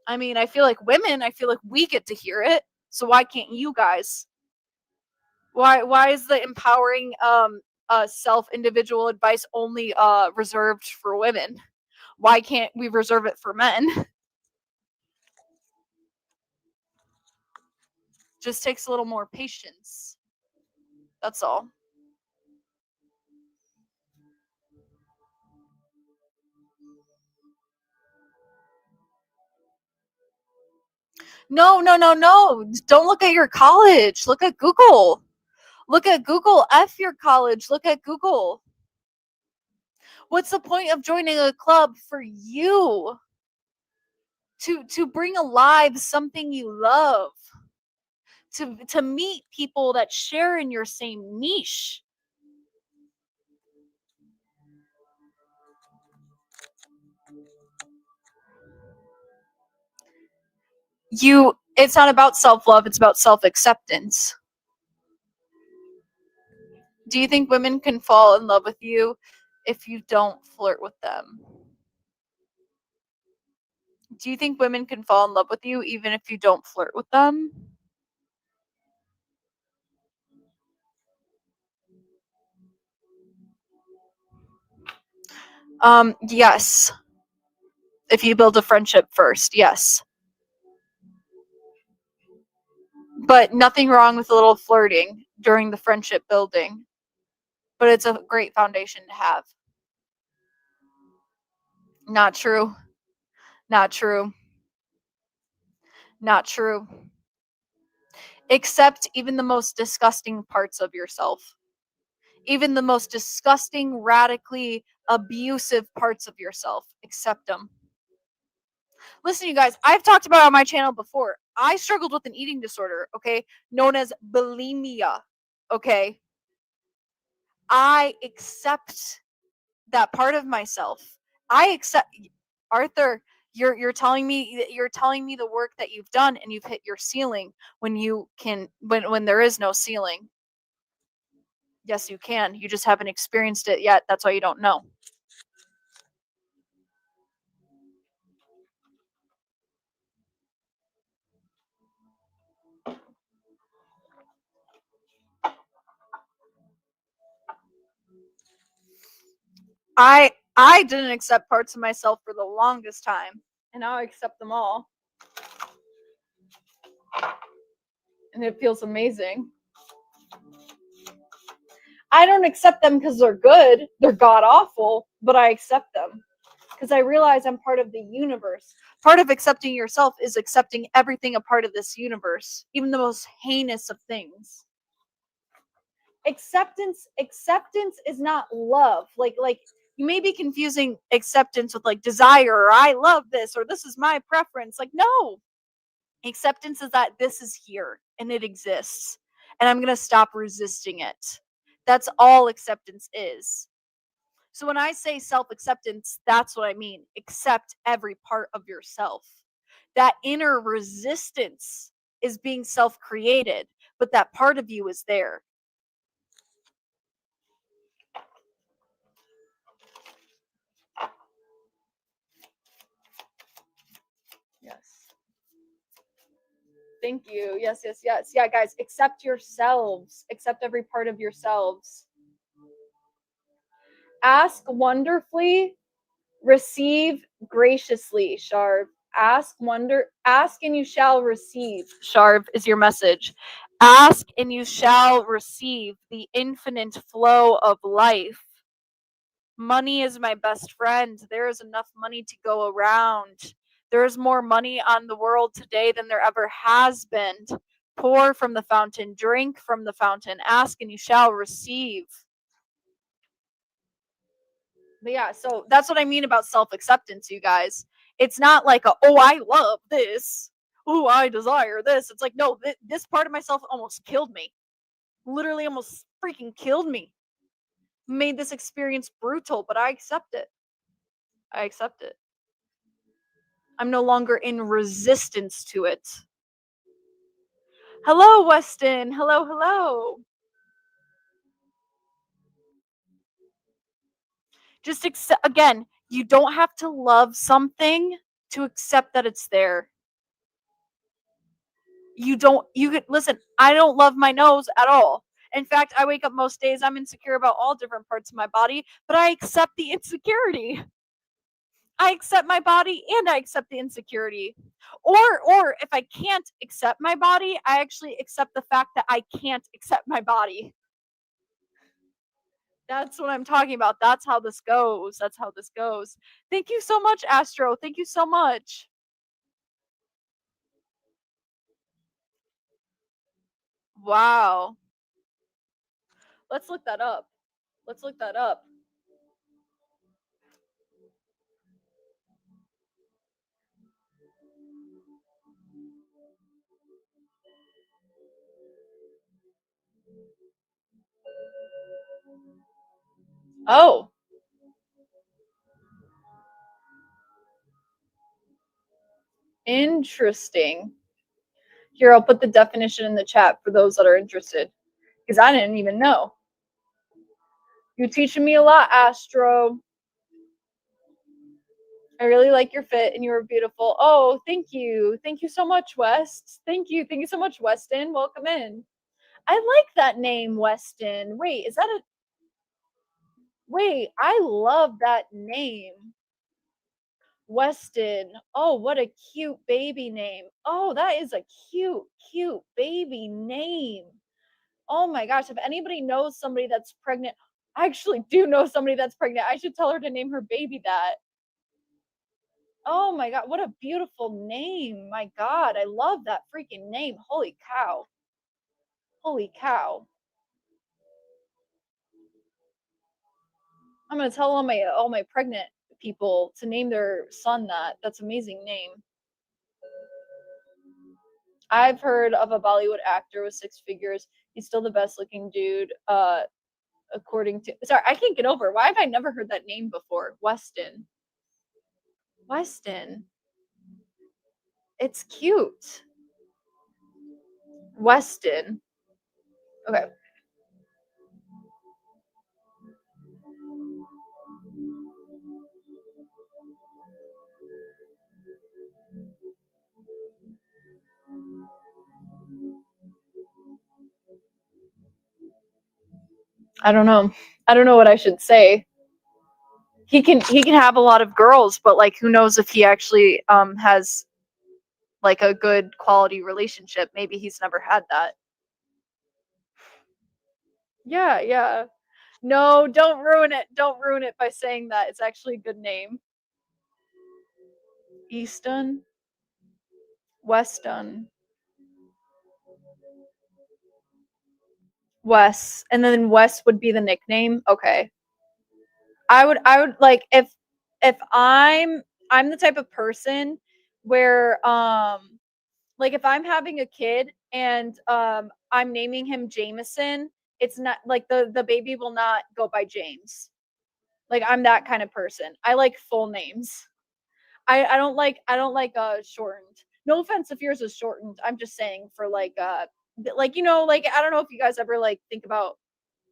I mean, I feel like women, I feel like we get to hear it. So why can't you guys? Why is the empowering self individual advice only reserved for women? Why can't we reserve it for men? Just takes a little more patience. That's all. No, no, no, no. Don't look at your college. Look at Google. Look at Google. F your college. Look at Google. What's the point of joining a club for you? To bring alive something you love. To meet people that share in your same niche. It's not about self-love, it's about self-acceptance. Do you think women can fall in love with you if you don't flirt with them? Do you think women can fall in love with you even if you don't flirt with them? Yes. If you build a friendship first, yes. But nothing wrong with a little flirting during the friendship building. But it's a great foundation to have. Not true. Not true. Not true. Accept even the most disgusting parts of yourself. Even the most disgusting, radically abusive parts of yourself. Accept them. Listen, you guys, I've talked about it on my channel before. I struggled with an eating disorder, okay, known as bulimia, okay? I accept that part of myself. I accept Arthur, you're telling me the work that you've done and you've hit your ceiling when there is no ceiling. Yes, you can. You just haven't experienced it yet. That's why you don't know. I didn't accept parts of myself for the longest time, and now I accept them all. And it feels amazing. I don't accept them because they're good. They're god awful, but I accept them because I realize I'm part of the universe. Part of accepting yourself is accepting everything a part of this universe, even the most heinous of things. Acceptance is not love. Like you may be confusing acceptance with like desire or I love this or this is my preference. Like no. Acceptance is that this is here and it exists and I'm going to stop resisting it. That's all acceptance is. So when I say self-acceptance, that's what I mean. Accept every part of yourself. That inner resistance is being self-created, but that part of you is there. Yes. Thank you. Yes, yes, yes. Yeah, guys, accept yourselves. Accept every part of yourselves. Ask wonderfully, receive graciously, Sharv. Ask and you shall receive. Sharv is your message. Ask and you shall receive the infinite flow of life. Money is my best friend. There is enough money to go around. There is more money on the world today than there ever has been. Pour from the fountain, drink from the fountain, ask and you shall receive. But yeah, so that's what I mean about self-acceptance, you guys. It's not like oh, I love this. Oh, I desire this. It's like, no, this part of myself almost killed me. Literally almost freaking killed me. Made this experience brutal, but I accept it. I accept it. I'm no longer in resistance to it. Hello, Weston. Hello, hello. Just accept, again, you don't have to love something to accept that it's there. You could listen, I don't love my nose at all. In fact, I wake up most days, I'm insecure about all different parts of my body, but I accept the insecurity. I accept my body and I accept the insecurity. Or if I can't accept my body, I actually accept the fact that I can't accept my body. That's what I'm talking about. That's how this goes. That's how this goes. Thank you so much, Astro. Thank you so much. Wow. Let's look that up. Let's look that up. Oh. Interesting. Here, I'll put the definition in the chat for those that are interested. Because I didn't even know. You're teaching me a lot, Astro. I really like your fit and you were beautiful. Oh, thank you. Thank you so much, West. Thank you. Thank you so much, Weston. Welcome in. I like that name, Weston. Wait, is that a. Wait, I love that name. Weston. Oh, what a cute baby name. Oh, that is a cute, cute baby name. Oh my gosh, if anybody knows somebody that's pregnant, I actually do know somebody that's pregnant. I should tell her to name her baby that. Oh my god, what a beautiful name. My god, I love that freaking name. Holy cow. Holy cow. I'm going to tell all my pregnant people to name their son that. That's an amazing name. I've heard of a Bollywood actor with 6 figures. He's still the best looking dude according to. Sorry, I can't get over. Why have I never heard that name before? Weston. Weston. It's cute. Weston. Okay. I don't know. I don't know what I should say. He can have a lot of girls, but like who knows if he actually has like a good quality relationship. Maybe he's never had that. Yeah, yeah. No, don't ruin it. Don't ruin it by saying that. It's actually a good name. Easton. Weston. Wes. And then Wes would be the nickname. Okay. I would like if I'm the type of person where like if I'm having a kid and I'm naming him Jameson, it's not like the baby will not go by James. Like I'm that kind of person. I like full names. I don't like shortened. No offense if yours is shortened. I'm just saying for like you know like I don't know if you guys ever like think about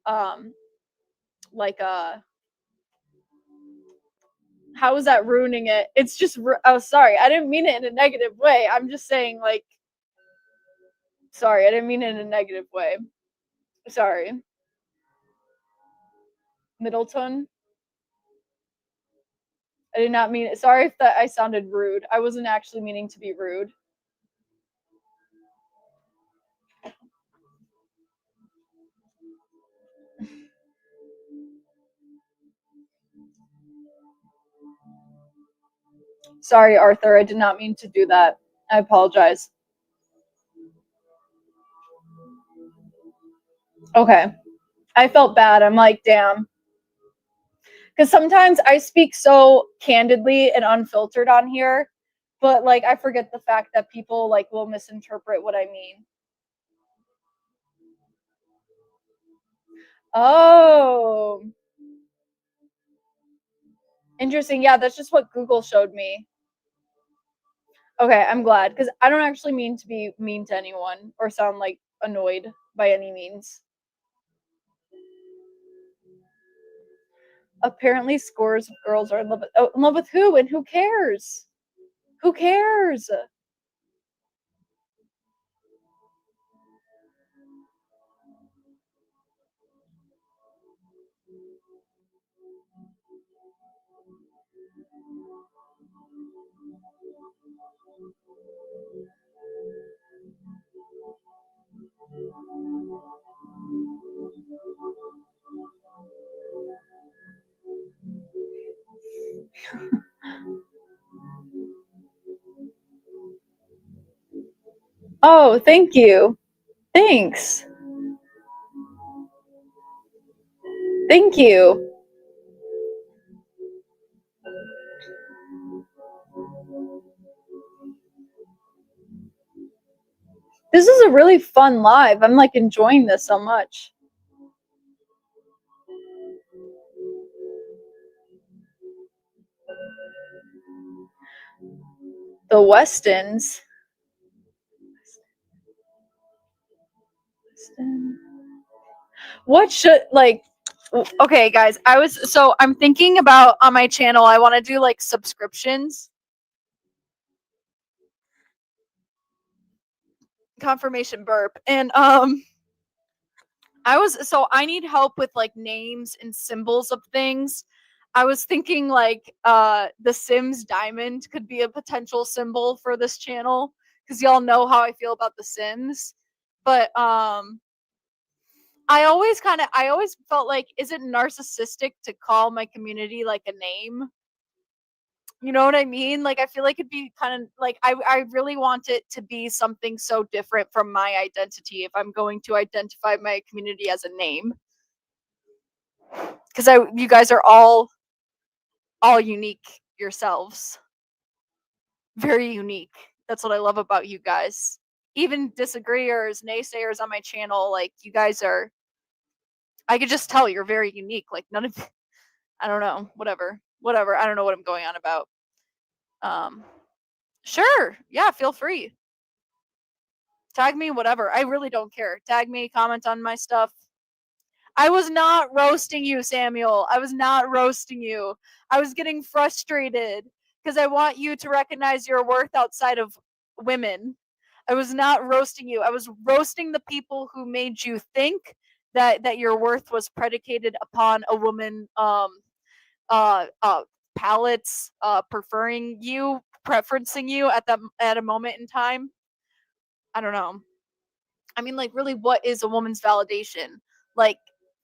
um like how is that ruining it? It's just oh sorry, I didn't mean it in a negative way. I'm just saying like sorry, I didn't mean it in a negative way. Sorry. Middleton. I did not mean it. Sorry if that I sounded rude. I wasn't actually meaning to be rude. Sorry, Arthur. I did not mean to do that. I apologize. Okay. I felt bad. I'm like, damn. Because sometimes I speak so candidly and unfiltered on here, but like I forget the fact that people like will misinterpret what I mean. Oh. Interesting. Yeah, that's just what Google showed me. Okay, I'm glad, because I don't actually mean to be mean to anyone or sound like annoyed by any means. Apparently, scores of girls are in love with, in love with who, and who cares? Who cares? Oh, thank you. Thanks. Thank you. This is a really fun live. I'm like enjoying this so much. The Westons. What should, like, okay guys, I'm thinking about on my channel, I want to do like subscriptions. Confirmation burp. And I need help with like names and symbols of things. I was thinking like the Sims diamond could be a potential symbol for this channel, because y'all know how I feel about the Sims. But I always felt like, is it narcissistic to call my community like a name? You know what I mean? Like, I feel like it'd be kind of like, I really want it to be something so different from my identity if I'm going to identify my community as a name. Because you guys are all unique yourselves. Very unique. That's what I love about you guys. Even disagreeers, naysayers on my channel, like, you guys are, I could just tell you're very unique. Like, none of, I don't know, whatever. I don't know what I'm going on about. Sure. Yeah, feel free. Tag me, whatever. I really don't care. Tag me, comment on my stuff. I was not roasting you, Samuel. I was not roasting you. I was getting frustrated because I want you to recognize your worth outside of women. I was not roasting you. I was roasting the people who made you think that your worth was predicated upon a woman uh uh palettes preferring you, preferencing you at a moment in time. I don't know. I mean, like, really, what is a woman's validation? Like,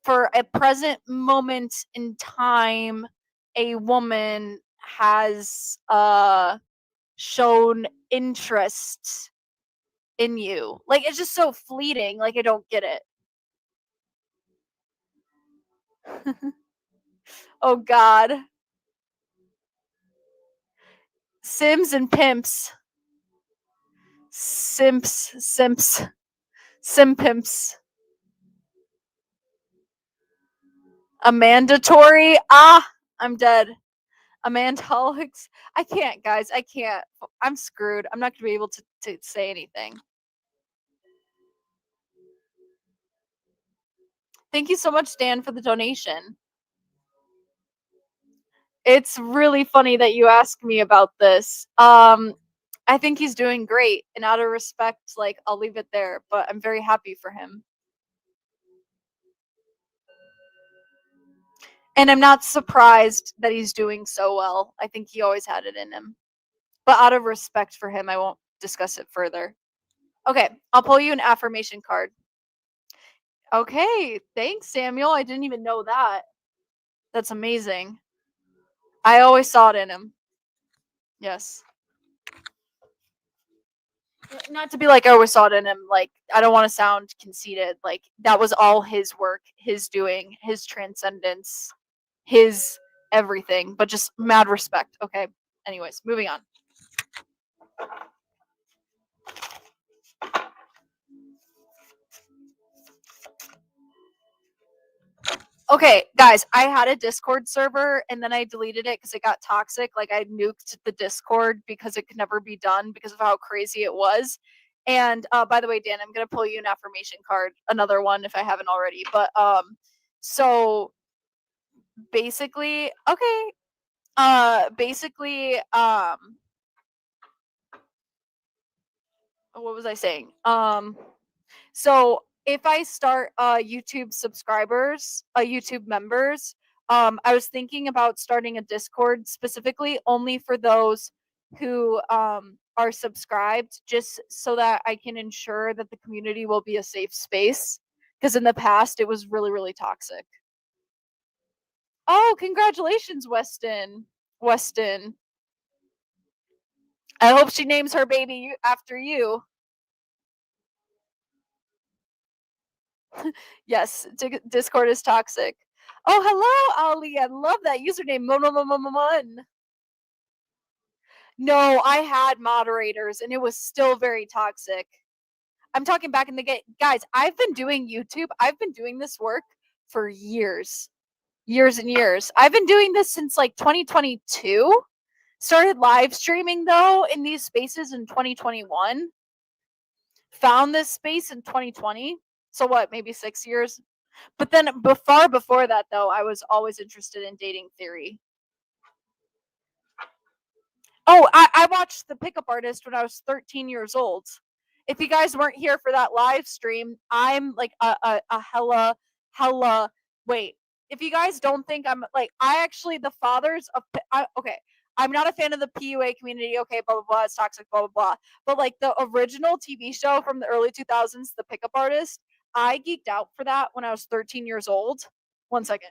for a present moment in time, a woman has shown interest in you. Like, it's just so fleeting. Like, I don't get it. Oh God. Sims and pimps. Simps. Sim pimps. A mandatory? Ah, I'm dead. Amandaholics. I can't, guys. I can't. I'm screwed. I'm not gonna be able to say anything. Thank you so much, Dan, for the donation. It's really funny that you asked me about this. I think he's doing great, and out of respect, like, I'll leave it there. But I'm very happy for him, and I'm not surprised that he's doing so well. I think he always had it in him. But out of respect for him, I won't discuss it further. Okay, I'll pull you an affirmation card. Okay, thanks, Samuel. I didn't even know that. That's amazing. I always saw it in him. Yes. Not to be like I always saw it in him. Like, I don't want to sound conceited. Like, that was all his work, his doing, his transcendence, his everything. But just mad respect. Okay. Anyways, moving on. Okay, guys, I had a Discord server and then I deleted it because it got toxic. Like I nuked the Discord because it could never be done because of how crazy it was. And by the way, Dan, I'm gonna pull you an affirmation card, another one if I haven't already. But so basically, okay, basically, what was I saying? So if I start YouTube subscribers, YouTube members, I was thinking about starting a Discord specifically only for those who are subscribed, just so that I can ensure that the community will be a safe space. Because in the past, it was really, really toxic. Oh, congratulations, Weston. Weston. I hope she names her baby after you. Yes, Discord is toxic. Oh, hello, Ali. I love that username. Mon. No, I had moderators and it was still very toxic. I'm talking back in the game. Guys, I've been doing YouTube. I've been doing this work for years. Years and years. I've been doing this since like 2022. Started live streaming though in these spaces in 2021. Found this space in 2020. So what, maybe 6 years? But then before that though, I was always interested in dating theory. Oh, I watched The Pickup Artist when I was 13 years old. If you guys weren't here for that live stream, I'm like a hella wait. If you guys don't think I'm like, I actually, the fathers of okay, I'm not a fan of the PUA community. Okay, blah blah blah, it's toxic, blah blah blah. But like the original TV show from the early 2000s, The Pickup Artist, I geeked out for that when I was 13 years old. One second.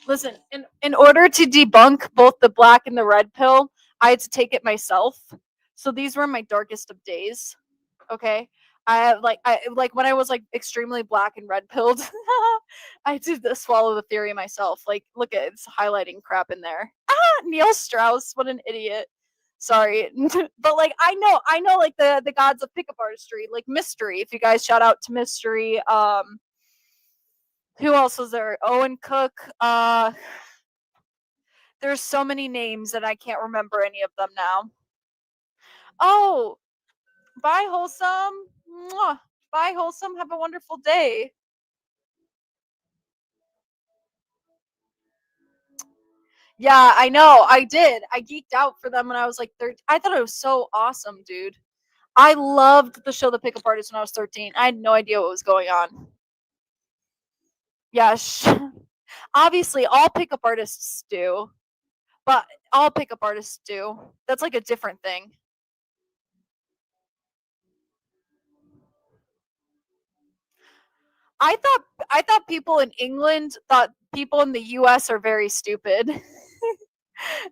Listen, in order to debunk both the black and the red pill, I had to take it myself. So these were my darkest of days. Okay. I like when I was like extremely black and red pilled, I did swallow the theory myself. Like, look at it's highlighting crap in there. Neil Strauss, what an idiot. Sorry. But like I know like the gods of pickup artistry, like Mystery. If you guys shout out to Mystery, who else was there? Owen Cook. There's so many names that I can't remember any of them now. Oh, bye, Wholesome. Mwah. Bye, Wholesome. Have a wonderful day. Yeah, I know. I did. I geeked out for them when I was like 13. I thought it was so awesome, dude. I loved the show The Pickup Artist when I was 13. I had no idea what was going on. Yeah, obviously, all pickup artists do. But all pickup artists do. That's like a different thing. I thought people in England thought people in the US are very stupid.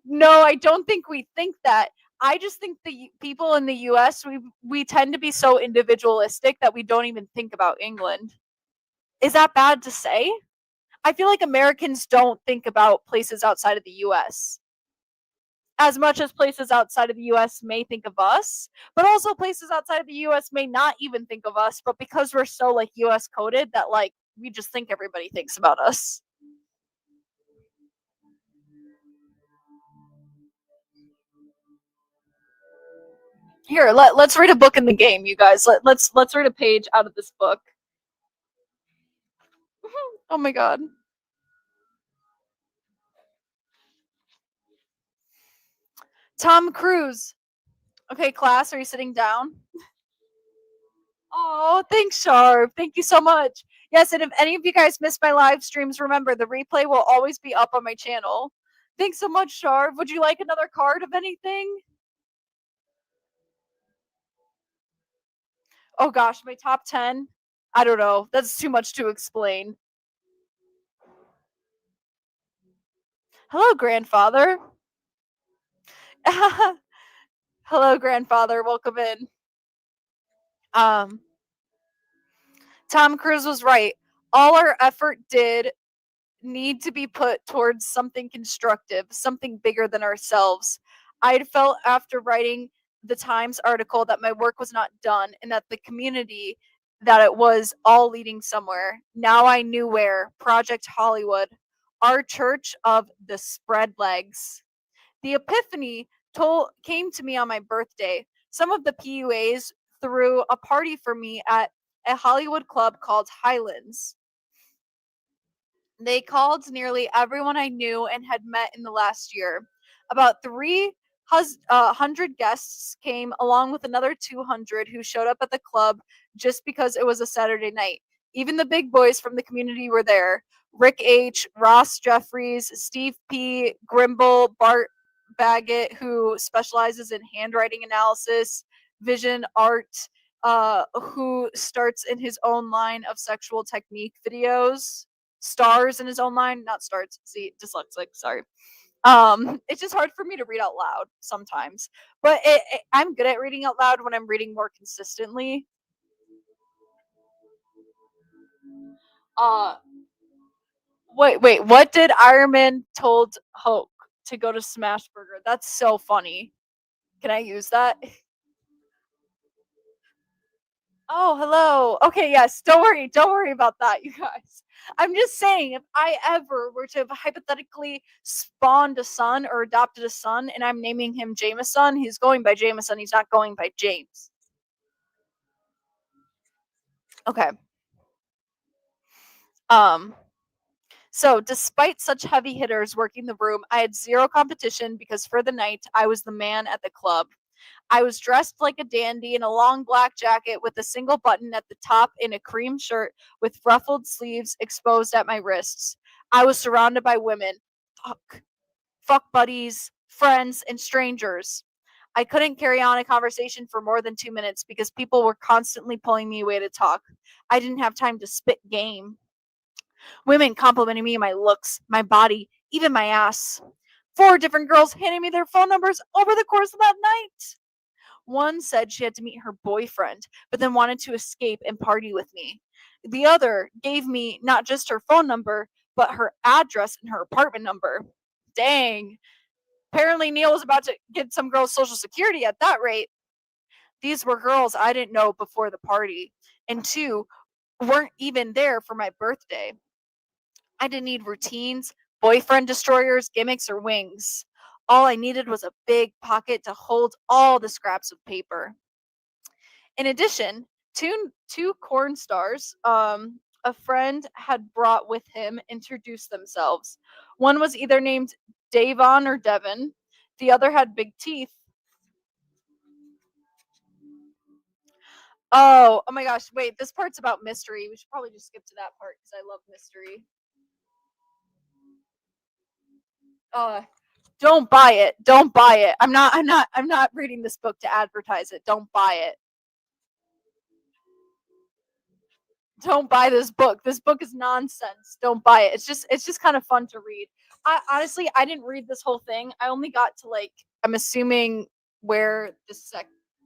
No, I don't think we think that. I just think the people in the US we tend to be so individualistic that we don't even think about England. Is that bad to say? I feel like Americans don't think about places outside of the US as much as places outside of the US may think of us, but also places outside of the US may not even think of us, but because we're so like US coded that like we just think everybody thinks about us. Here, let's read a book in the game, you guys. Let's read a page out of this book. Oh my god. Tom Cruise. Okay, class, are you sitting down? Oh, thanks, Sharp. Thank you so much. Yes, and if any of you guys missed my live streams, remember the replay will always be up on my channel. Thanks so much, Sharp. Would you like another card of anything? Oh gosh, my top 10? I don't know. That's too much to explain. Hello, grandfather. Hello, grandfather. Welcome in. Um, Tom Cruise was right. All our effort did need to be put towards something constructive, something bigger than ourselves. I'd felt after writing the Times article that my work was not done and that the community that it was all leading somewhere. Now I knew where. Project Hollywood, our church of the spread legs. The epiphany came to me on my birthday. Some of the PUAs threw a party for me at a Hollywood club called Highlands. They called nearly everyone I knew and had met in the last year. About 300 guests came, along with another 200 who showed up at the club just because it was a Saturday night. Even the big boys from the community were there. Rick H., Ross Jeffries, Steve P., Grimble, Bart Baggett, who specializes in handwriting analysis, vision art, who starts in his own line of sexual technique videos, stars in his own line, not starts. See, dyslexic. Sorry. It's just hard for me to read out loud sometimes, but I'm good at reading out loud when I'm reading more consistently. Uh, wait. What did Iron Man told Hulk to go to Smashburger? That's so funny. Can I use that? Oh, hello. Okay, yes. Don't worry about that, you guys. I'm just saying, if I ever were to have hypothetically spawned a son or adopted a son, and I'm naming him Jameson, he's going by Jameson. He's not going by James. Okay. Um. So, despite such heavy hitters working the room, I had zero competition because for the night I was the man at the club. I was dressed like a dandy in a long black jacket with a single button at the top and a cream shirt with ruffled sleeves exposed at my wrists. I was surrounded by women. Fuck buddies, friends, and strangers. I couldn't carry on a conversation for more than 2 minutes because people were constantly pulling me away to talk. I didn't have time to spit game. Women complimenting me on my looks, my body, even my ass. 4 different girls handing me their phone numbers over the course of that night. One said she had to meet her boyfriend, but then wanted to escape and party with me. The other gave me not just her phone number, but her address and her apartment number. Dang. Apparently, Neil was about to get some girl's social security at that rate. These were girls I didn't know before the party, and 2 weren't even there for my birthday. I didn't need routines, boyfriend destroyers, gimmicks, or wings. All I needed was a big pocket to hold all the scraps of paper. In addition, two corn stars, a friend had brought with him, introduced themselves. One was either named Davon or Devon. The other had big teeth. Oh my gosh, wait, this part's about mystery. We should probably just skip to that part because I love mystery. Uh don't buy it. Don't buy it. I'm not reading this book to advertise it. Don't buy it. Don't buy this book. This book is nonsense. Don't buy it. It's just kind of fun to read. I honestly I didn't read this whole thing. I only got to like I'm assuming where this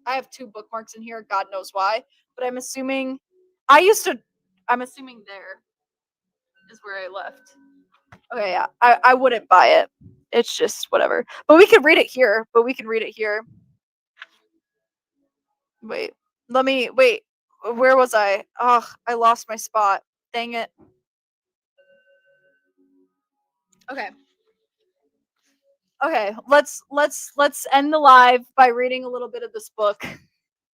I have 2 bookmarks in here, God knows why, but I used to I'm assuming there is where I left. Okay, yeah. I wouldn't buy it. It's just whatever. But we could read it here. Wait. Let me wait. Where was I? Oh, I lost my spot. Dang it. Okay. Okay, let's end the live by reading a little bit of this book.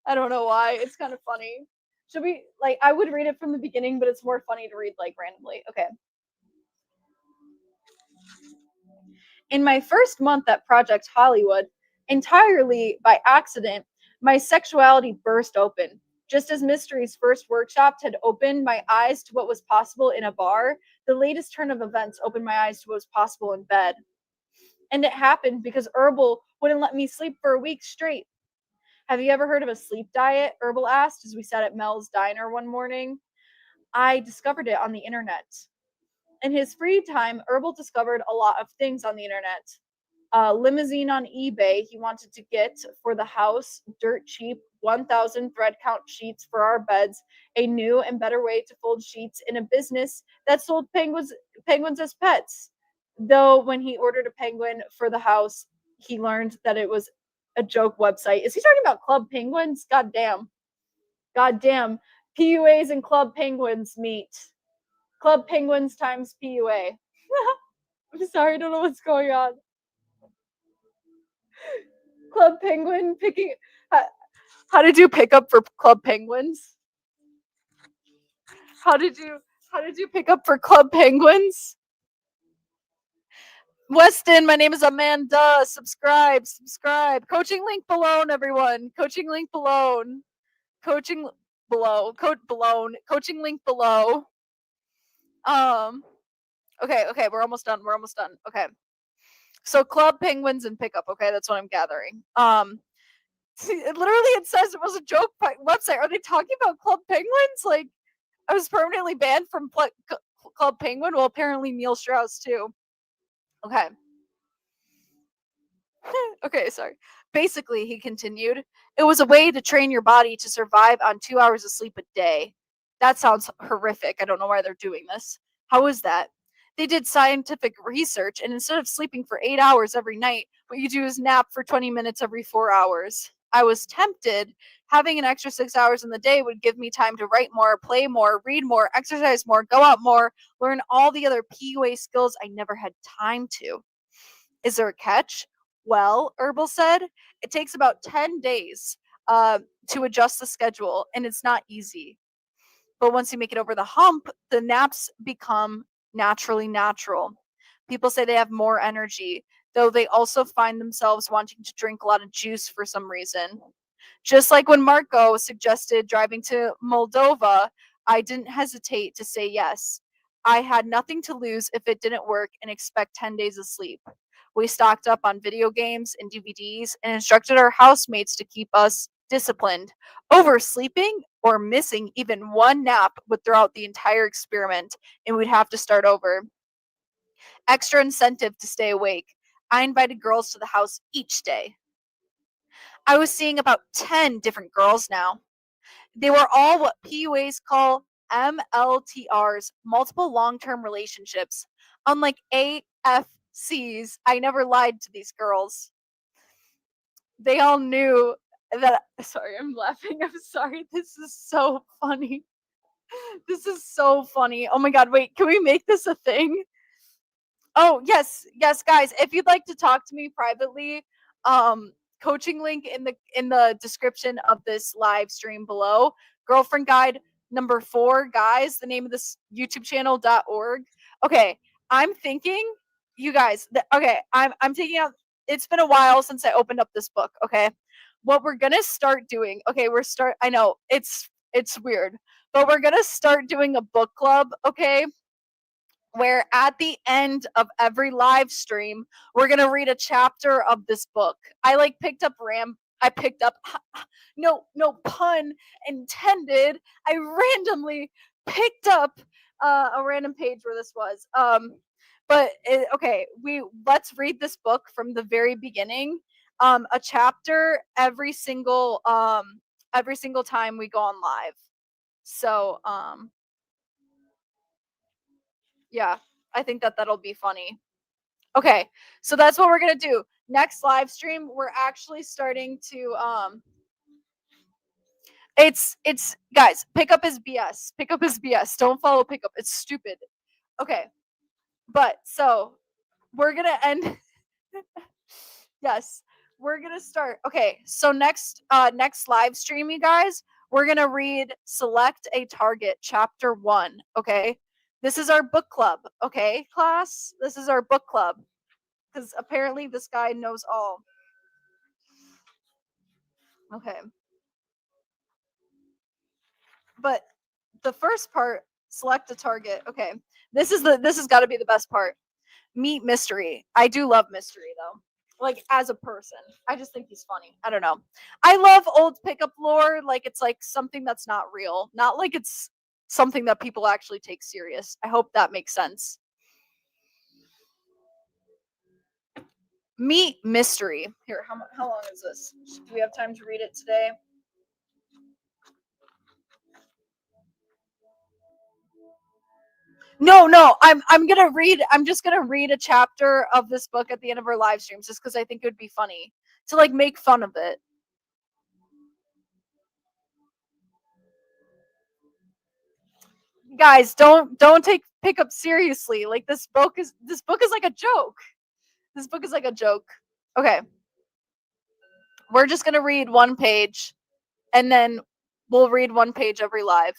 I don't know why. It's kind of funny. Should we like I would read it from the beginning, but it's more funny to read like randomly. Okay. In my first month at Project Hollywood, entirely by accident, my sexuality burst open. Just as Mystery's first workshop had opened my eyes to what was possible in a bar, the latest turn of events opened my eyes to what was possible in bed. And it happened because Herbal wouldn't let me sleep for a week straight. Have you ever heard of a sleep diet? Herbal asked as we sat at Mel's diner one morning. I discovered it on the internet. In his free time, Herbal discovered a lot of things on the internet. Limousine on eBay he wanted to get for the house, dirt cheap, 1,000 thread count sheets for our beds, a new and better way to fold sheets in a business that sold penguins as pets. Though when he ordered a penguin for the house, he learned that it was a joke website. Is he talking about Club Penguins? God damn. God damn. PUAs and Club Penguins meet. Club Penguins times PUA. I'm sorry, I don't know what's going on. Club Penguin picking. How did you pick up for Club Penguins? How did you pick up for Club Penguins? Weston, my name is Amanda. Subscribe. Coaching link below, everyone. Coaching link below. Coaching link below. Okay, we're almost done. Okay. So Club Penguins and pickup, okay? That's what I'm gathering. It says it was a joke website. Are they talking about Club Penguins? Like, I was permanently banned from Club Penguin. Well, apparently Neil Strauss too. Okay. Okay, sorry. Basically, he continued, it was a way to train your body to survive on 2 hours of sleep a day. That sounds horrific. I don't know why they're doing this. How is that? They did scientific research, and instead of sleeping for 8 hours every night, what you do is nap for 20 minutes every 4 hours. I was tempted. Having an extra 6 hours in the day would give me time to write more, play more, read more, exercise more, go out more, learn all the other PUA skills I never had time to. Is there a catch? Well, Herbal said, it takes about 10 days to adjust the schedule, and it's not easy. But once you make it over the hump, the naps become naturally natural. People say they have more energy, though they also find themselves wanting to drink a lot of juice for some reason. Just like when Marco suggested driving to Moldova, I didn't hesitate to say yes. I had nothing to lose if it didn't work and expect 10 days of sleep. We stocked up on video games and DVDs and instructed our housemates to keep us disciplined. Oversleeping or missing even one nap would throw out the entire experiment, and we'd have to start over. Extra incentive to stay awake. I invited girls to the house each day. I was seeing about 10 different girls now. They were all what PUAs call MLTRs, multiple long-term relationships. Unlike AFCs, I never lied to these girls. They all knew that. Sorry, I'm laughing. I'm sorry. This is so funny. This is so funny. Oh my god, wait, can we make this a thing? Oh, yes, guys. If you'd like to talk to me privately, coaching link in the description of this live stream below. Girlfriend guide number 4, guys. The name of this YouTube channel.org. Okay, I'm thinking, you guys. Okay, I'm taking out. It's been a while since I opened up this book. Okay, what we're gonna start doing. Okay, I know it's weird, but we're gonna start doing a book club. Okay, where at the end of every live stream, we're going to read a chapter of this book. I picked up no pun intended. I randomly picked up a random page where this was. Okay, let's read this book from the very beginning. A chapter every single time we go on live. So, yeah, I think that'll be funny. Okay, so that's what we're gonna do. Next live stream, we're actually starting to it's guys, pickup is BS. Pickup is BS. Don't follow pickup. It's stupid. Okay. But so we're gonna end. Yes, we're gonna start. Okay, so next live stream, you guys, we're gonna read Select a Target chapter 1. Okay, this is our book club. Okay, class, this is our book club, because apparently this guy knows all. Okay, but the first part, select a target. Okay, this has got to be the best part. Meet Mystery. I do love Mystery though. Like, as a person, I just think he's funny. I don't know. I love old pickup lore. Like, it's like something that's not real, not like it's something that people actually take serious. I hope that makes sense. Meet Mystery. Here, how long is this? Do we have time to read it today? No, I'm gonna read. I'm just gonna read a chapter of this book at the end of our live streams, just because I think it would be funny to like make fun of it. Guys, don't take pickup seriously. Like this book is like a joke. This book is like a joke. Okay, we're just gonna read one page, and then we'll read one page every live.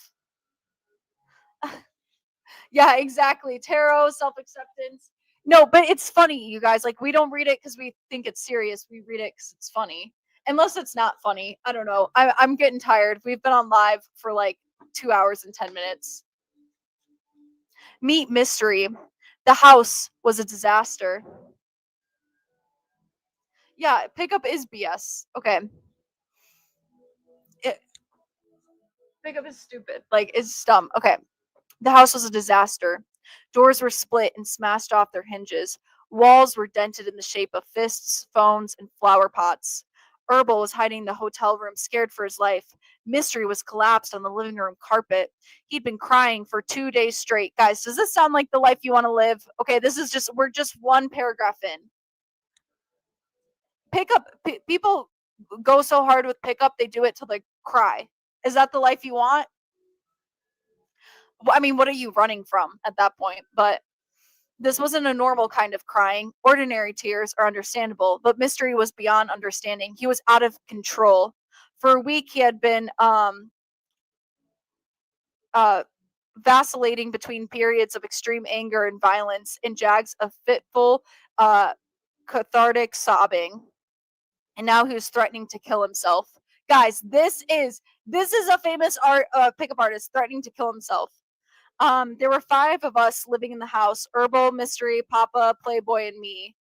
Yeah, exactly. Tarot, self acceptance. No, but it's funny, you guys. Like, we don't read it because we think it's serious. We read it because it's funny. Unless it's not funny. I don't know. I'm getting tired. We've been on live for like 2 hours and 10 minutes. Meet Mystery. The house was a disaster. Yeah, pickup is BS. Okay. It, pickup is stupid. Like, it's dumb. Okay. The house was a disaster. Doors were split and smashed off their hinges. Walls were dented in the shape of fists, phones, and flower pots. Herbal was hiding in the hotel room, scared for his life. Mystery was collapsed on the living room carpet. He'd been crying for 2 days straight. Guys, does this sound like the life you want to live? Okay, we're just one paragraph in. People go so hard with pickup, they do it till they cry. Is that the life you want? I mean, what are you running from at that point? But this wasn't a normal kind of crying. Ordinary tears are understandable, but Mystery was beyond understanding. He was out of control. For a week, he had been uh, vacillating between periods of extreme anger and violence and jags of fitful, cathartic sobbing. And now he was threatening to kill himself. Guys, this is a famous pickup artist threatening to kill himself. There were 5 of us living in the house: Herbal, Mystery, Papa, Playboy, and me.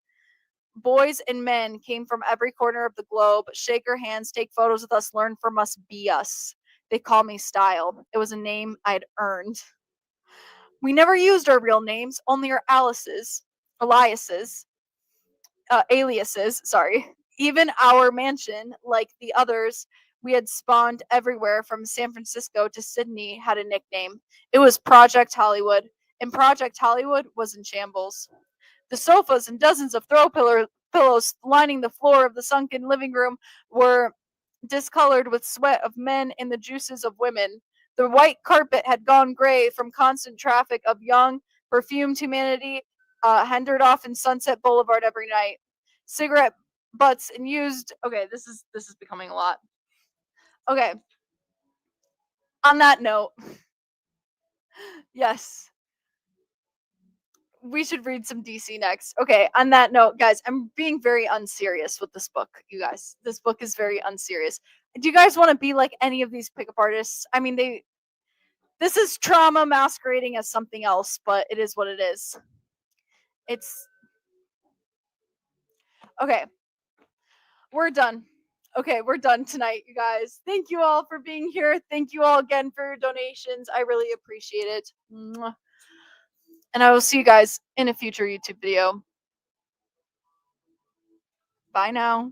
Boys and men came from every corner of the globe, shake our hands, take photos with us, learn from us, be us. They call me Style. It was a name I'd earned. We never used our real names, only our aliases, sorry. Even our mansion, like the others we had spawned everywhere from San Francisco to Sydney, had a nickname. It was Project Hollywood, and Project Hollywood was in shambles. The sofas and dozens of pillows lining the floor of the sunken living room were discolored with sweat of men and the juices of women. The white carpet had gone gray from constant traffic of young, perfumed humanity, hendered off in Sunset Boulevard every night. Cigarette butts and used. Okay, this is becoming a lot. Okay. On that note, yes, we should read some DC next. Okay, on that note, guys, I'm being very unserious with this book, you guys. This book is very unserious. Do you guys want to be like any of these pickup artists? I mean, this is trauma masquerading as something else, but it is what it is. It's okay. We're done. Okay, we're done tonight, you guys. Thank you all for being here. Thank you all again for your donations. I really appreciate it. Mwah. And I will see you guys in a future YouTube video. Bye now.